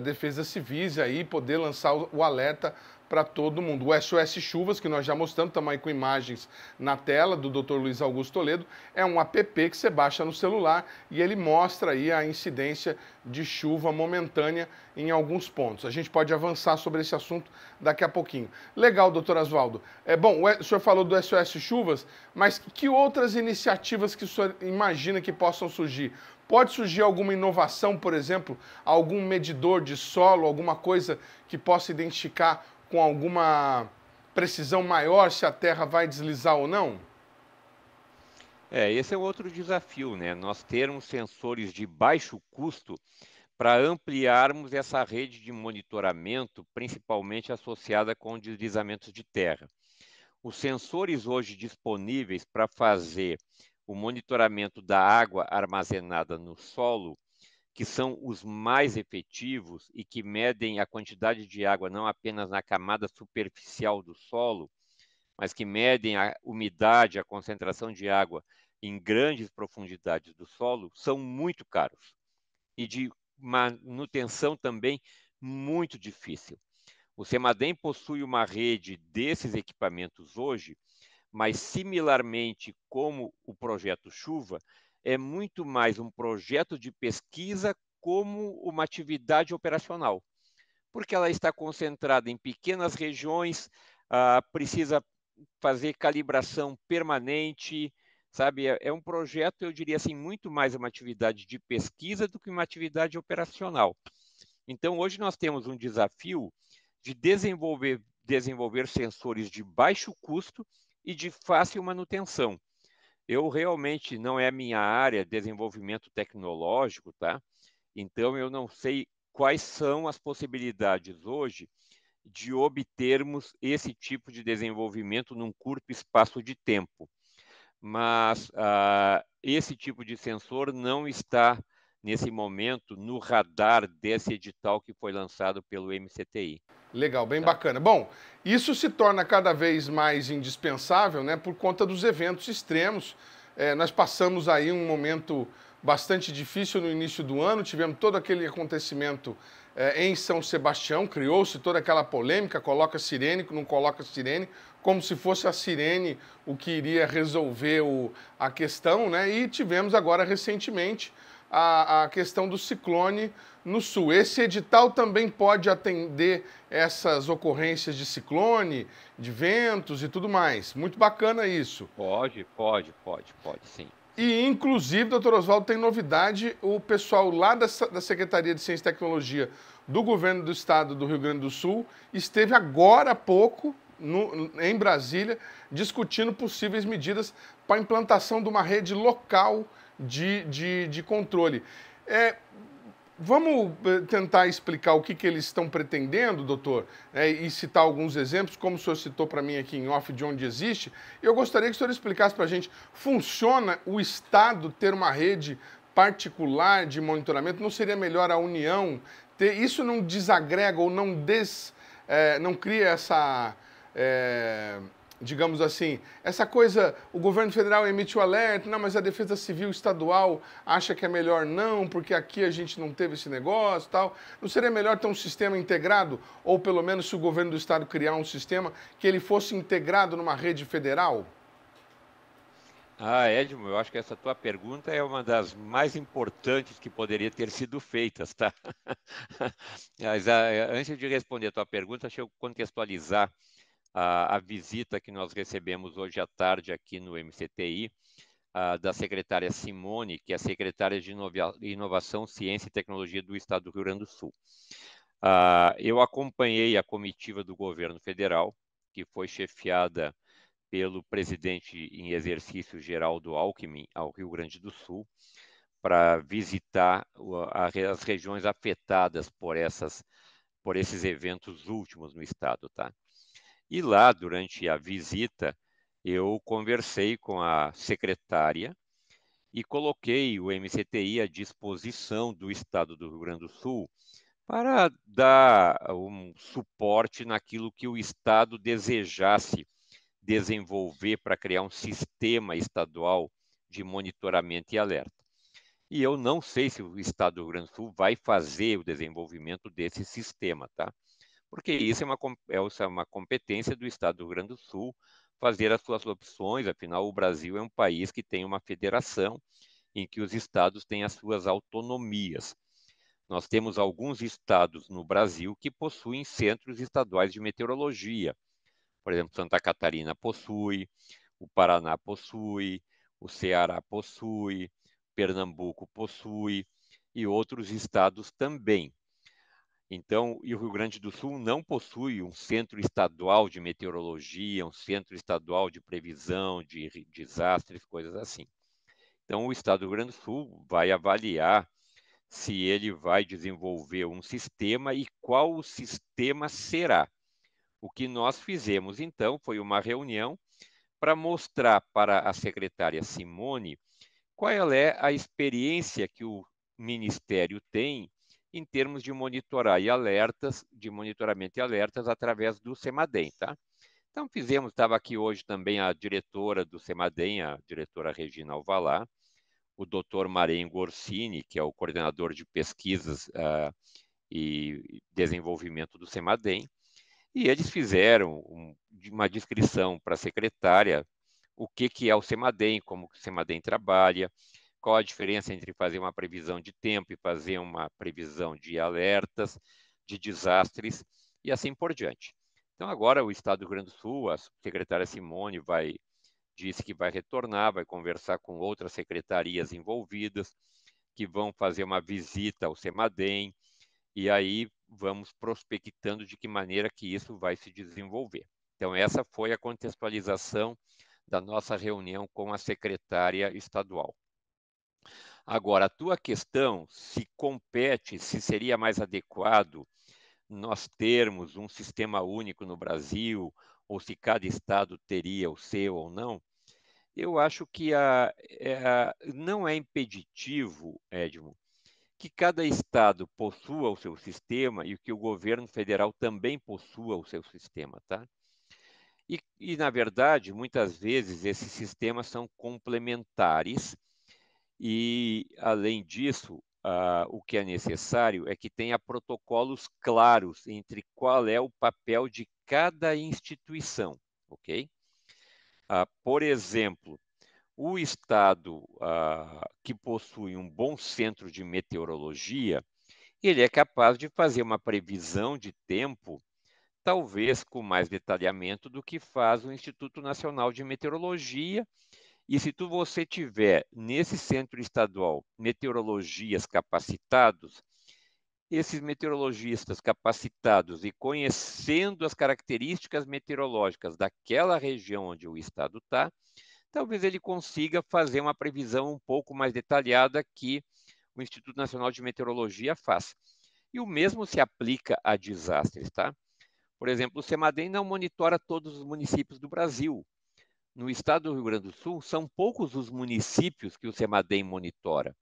Speaker 1: defesas civis aí poder lançar o alerta para todo mundo. O SOS Chuvas, que nós já mostramos, estamos aí com imagens na tela do Dr. Luiz Augusto Toledo, é um app que você baixa no celular e ele mostra aí a incidência de chuva momentânea em alguns pontos. A gente pode avançar sobre esse assunto daqui a pouquinho. Legal, doutor Oswaldo. Bom, o senhor falou do SOS Chuvas, mas que outras iniciativas que o senhor imagina que possam surgir? Pode surgir alguma inovação, por exemplo, algum medidor de solo, alguma coisa que possa identificar com alguma precisão maior se a terra vai deslizar ou não?
Speaker 5: Esse é outro desafio, né? Nós termos sensores de baixo custo para ampliarmos essa rede de monitoramento, principalmente associada com deslizamentos de terra. Os sensores hoje disponíveis para fazer o monitoramento da água armazenada no solo, que são os mais efetivos e que medem a quantidade de água não apenas na camada superficial do solo, mas que medem a umidade, a concentração de água em grandes profundidades do solo, são muito caros e de manutenção também muito difícil. O CEMADEM possui uma rede desses equipamentos hoje, mas similarmente como o projeto Chuva, é muito mais um projeto de pesquisa como uma atividade operacional, porque ela está concentrada em pequenas regiões, precisa fazer calibração permanente, sabe? É um projeto, eu diria assim, muito mais uma atividade de pesquisa do que uma atividade operacional. Então, hoje nós temos um desafio de desenvolver sensores de baixo custo e de fácil manutenção. Eu realmente não é a minha área de desenvolvimento tecnológico, tá? Então eu não sei quais são as possibilidades hoje de obtermos esse tipo de desenvolvimento num curto espaço de tempo. Mas esse tipo de sensor não está, nesse momento, no radar desse edital que foi lançado pelo MCTI.
Speaker 1: Legal, bem bacana. Bom, isso se torna cada vez mais indispensável, né, por conta dos eventos extremos. Nós passamos aí um momento bastante difícil no início do ano, tivemos todo aquele acontecimento em São Sebastião, criou-se toda aquela polêmica, coloca sirene, não coloca sirene, como se fosse a sirene o que iria resolver a questão, né? E tivemos agora recentemente a questão do ciclone no sul. Esse edital também pode atender essas ocorrências de ciclone, de ventos e tudo mais. Muito bacana isso.
Speaker 5: Pode, sim.
Speaker 1: E, inclusive, doutor Oswaldo, tem novidade, o pessoal lá da Secretaria de Ciência e Tecnologia do Governo do Estado do Rio Grande do Sul esteve agora há pouco em Brasília discutindo possíveis medidas para a implantação de uma rede local de controle. Vamos tentar explicar o que eles estão pretendendo, doutor, e citar alguns exemplos, como o senhor citou para mim aqui em off de onde existe. Eu gostaria que o senhor explicasse para a gente, funciona o Estado ter uma rede particular de monitoramento? Não seria melhor a União ter? Isso não desagrega ou não cria essa... digamos assim, essa coisa, o governo federal emite o alerta, não, mas a Defesa Civil Estadual acha que é melhor não, porque aqui a gente não teve esse negócio e tal. Não seria melhor ter um sistema integrado, ou pelo menos se o governo do estado criar um sistema, que ele fosse integrado numa rede federal?
Speaker 5: Edmo, eu acho que essa tua pergunta é uma das mais importantes que poderia ter sido feitas, tá? Mas antes de responder a tua pergunta, deixa eu contextualizar a visita que nós recebemos hoje à tarde aqui no MCTI, da secretária Simone, que é a secretária de Inovação, Ciência e Tecnologia do Estado do Rio Grande do Sul. Eu acompanhei a comitiva do governo federal, que foi chefiada pelo presidente em exercício Geraldo Alckmin ao Rio Grande do Sul, para visitar as regiões afetadas por esses eventos últimos no estado, tá? E lá, durante a visita, eu conversei com a secretária e coloquei o MCTI à disposição do Estado do Rio Grande do Sul para dar um suporte naquilo que o Estado desejasse desenvolver para criar um sistema estadual de monitoramento e alerta. E eu não sei se o Estado do Rio Grande do Sul vai fazer o desenvolvimento desse sistema, tá? Porque isso é uma competência do Estado do Rio Grande do Sul fazer as suas opções, afinal o Brasil é um país que tem uma federação em que os estados têm as suas autonomias. Nós temos alguns estados no Brasil que possuem centros estaduais de meteorologia. Por exemplo, Santa Catarina possui, o Paraná possui, o Ceará possui, Pernambuco possui e outros estados também. Então, e o Rio Grande do Sul não possui um centro estadual de meteorologia, um centro estadual de previsão de desastres, coisas assim. Então, o Estado do Rio Grande do Sul vai avaliar se ele vai desenvolver um sistema e qual o sistema será. O que nós fizemos, então, foi uma reunião para mostrar para a secretária Simone qual é a experiência que o Ministério tem em termos de monitorar e alertas, de monitoramento e alertas através do CEMADEM, tá? Então estava aqui hoje também a diretora do CEMADEM, a diretora Regina Alvalá, o Dr. Marengo Orsini, que é o coordenador de pesquisas e desenvolvimento do CEMADEM, e eles fizeram uma descrição para a secretária o que é o CEMADEM, como o CEMADEM trabalha, qual a diferença entre fazer uma previsão de tempo e fazer uma previsão de alertas, de desastres e assim por diante. Então agora o Estado do Rio Grande do Sul, a secretária Simone disse que vai retornar, vai conversar com outras secretarias envolvidas, que vão fazer uma visita ao CEMADEM, e aí vamos prospectando de que maneira que isso vai se desenvolver. Então essa foi a contextualização da nossa reunião com a secretária estadual. Agora, a tua questão, se seria mais adequado nós termos um sistema único no Brasil, ou se cada estado teria o seu ou não, eu acho que não é impeditivo, Edmo, que cada estado possua o seu sistema e que o governo federal também possua o seu sistema, tá? Na verdade, muitas vezes esses sistemas são complementares e, além disso, o que é necessário é que tenha protocolos claros entre qual é o papel de cada instituição, ok? Por exemplo, o estado que possui um bom centro de meteorologia, ele é capaz de fazer uma previsão de tempo, talvez com mais detalhamento do que faz o Instituto Nacional de Meteorologia. E se você tiver nesse centro estadual meteorologias capacitados, esses meteorologistas capacitados e conhecendo as características meteorológicas daquela região onde o estado está, talvez ele consiga fazer uma previsão um pouco mais detalhada que o Instituto Nacional de Meteorologia faz. E o mesmo se aplica a desastres, tá? Por exemplo, o CEMADEM não monitora todos os municípios do Brasil. No estado do Rio Grande do Sul, são poucos os municípios que o CEMADEM monitora.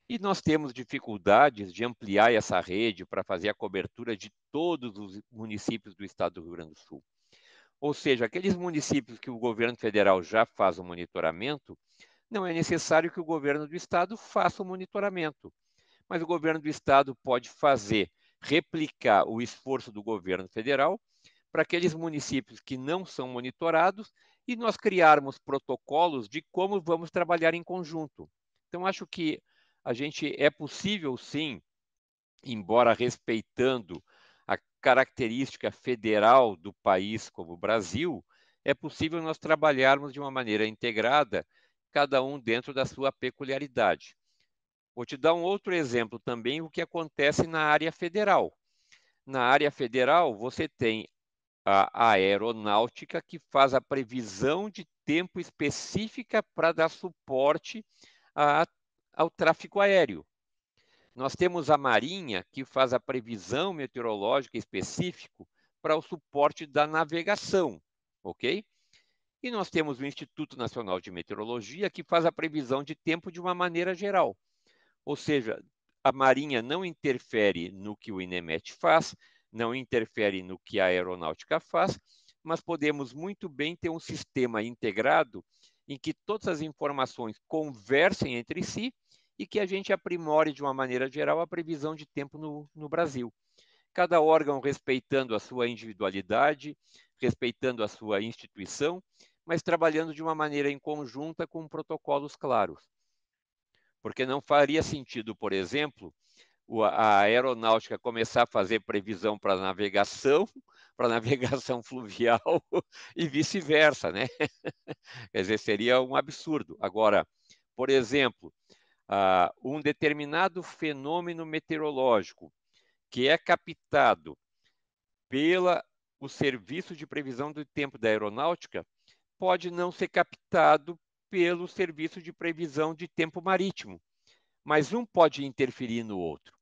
Speaker 5: E nós temos dificuldades de ampliar essa rede para fazer a cobertura de todos os municípios do estado do Rio Grande do Sul. Ou seja, aqueles municípios que o governo federal já faz o monitoramento, não é necessário que o governo do estado faça o monitoramento. Mas o governo do estado pode replicar o esforço do governo federal para aqueles municípios que não são monitorados e nós criarmos protocolos de como vamos trabalhar em conjunto. Então, acho que é possível, sim, embora respeitando a característica federal do país como o Brasil, é possível nós trabalharmos de uma maneira integrada, cada um dentro da sua peculiaridade. Vou te dar um outro exemplo também, o que acontece na área federal. Na área federal, você tem a aeronáutica, que faz a previsão de tempo específica para dar suporte ao tráfego aéreo. Nós temos a Marinha, que faz a previsão meteorológica específica para o suporte da navegação, ok? E nós temos o Instituto Nacional de Meteorologia, que faz a previsão de tempo de uma maneira geral. Ou seja, a Marinha não interfere no que o INEMET faz, não interfere no que a aeronáutica faz, mas podemos muito bem ter um sistema integrado em que todas as informações conversem entre si e que a gente aprimore de uma maneira geral a previsão de tempo no Brasil. Cada órgão respeitando a sua individualidade, respeitando a sua instituição, mas trabalhando de uma maneira em conjunta com protocolos claros. Porque não faria sentido, por exemplo, a aeronáutica começar a fazer previsão para navegação fluvial e vice-versa, né? Quer dizer, seria um absurdo. Agora, por exemplo, um determinado fenômeno meteorológico que é captado pelo serviço de previsão do tempo da aeronáutica pode não ser captado pelo serviço de previsão de tempo marítimo, mas um pode interferir no outro.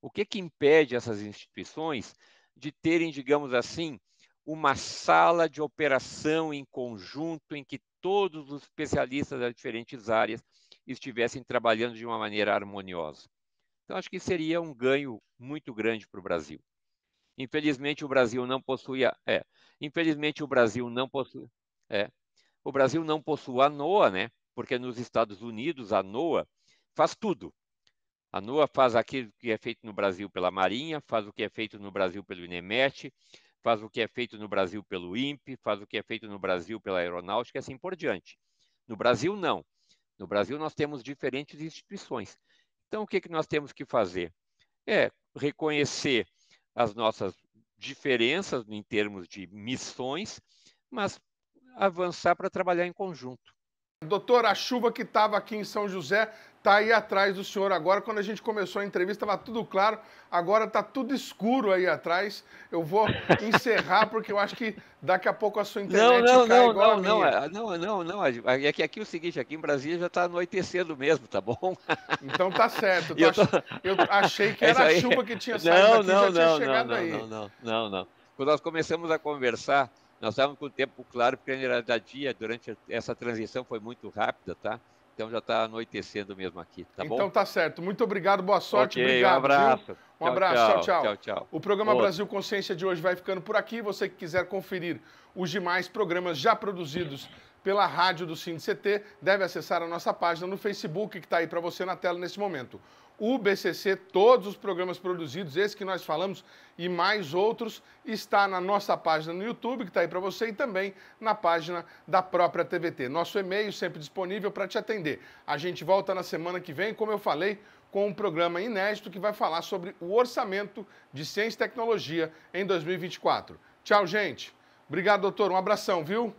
Speaker 5: O que impede essas instituições de terem, digamos assim, uma sala de operação em conjunto em que todos os especialistas das diferentes áreas estivessem trabalhando de uma maneira harmoniosa? Então, acho que seria um ganho muito grande para o Brasil. Infelizmente, o Brasil não possui o Brasil não possui a NOAA, né? Porque nos Estados Unidos a NOAA faz tudo. A NOAA faz aquilo que é feito no Brasil pela Marinha, faz o que é feito no Brasil pelo INEMET, faz o que é feito no Brasil pelo INPE, faz o que é feito no Brasil pela Aeronáutica e assim por diante. No Brasil, não. No Brasil, nós temos diferentes instituições. Então, o que nós temos que fazer? É reconhecer as nossas diferenças em termos de missões, mas avançar para trabalhar em conjunto.
Speaker 1: Doutor, a chuva que estava aqui em São José está aí atrás do senhor agora. Quando a gente começou a entrevista estava tudo claro, agora está tudo escuro aí atrás. Eu vou encerrar porque eu acho que daqui a pouco a sua internet cai igual a minha.
Speaker 5: Não. É que aqui é o seguinte, aqui em Brasília já está anoitecendo mesmo, tá bom?
Speaker 1: Então tá certo. Eu achei que era a chuva que tinha saído daqui, já tinha chegado aí.
Speaker 5: Não. Quando nós começamos a conversar, nós estávamos com o tempo claro, porque ainda era dia, durante essa transição foi muito rápida, tá? Então já está anoitecendo mesmo aqui, tá bom?
Speaker 1: Então tá certo. Muito obrigado, boa sorte,
Speaker 5: okay,
Speaker 1: obrigado.
Speaker 5: Um abraço.
Speaker 1: Viu? Um abraço,
Speaker 5: Tchau.
Speaker 1: O programa Brasil Consciência de hoje vai ficando por aqui. Você que quiser conferir os demais programas já produzidos pela rádio do CINDCT, deve acessar a nossa página no Facebook, que está aí para você na tela nesse momento. O BCC, todos os programas produzidos, esse que nós falamos e mais outros, está na nossa página no YouTube, que está aí para você, e também na página da própria TVT. Nosso e-mail sempre disponível para te atender. A gente volta na semana que vem, como eu falei, com um programa inédito que vai falar sobre o orçamento de ciência e tecnologia em 2024. Tchau, gente. Obrigado, doutor. Um abração, viu?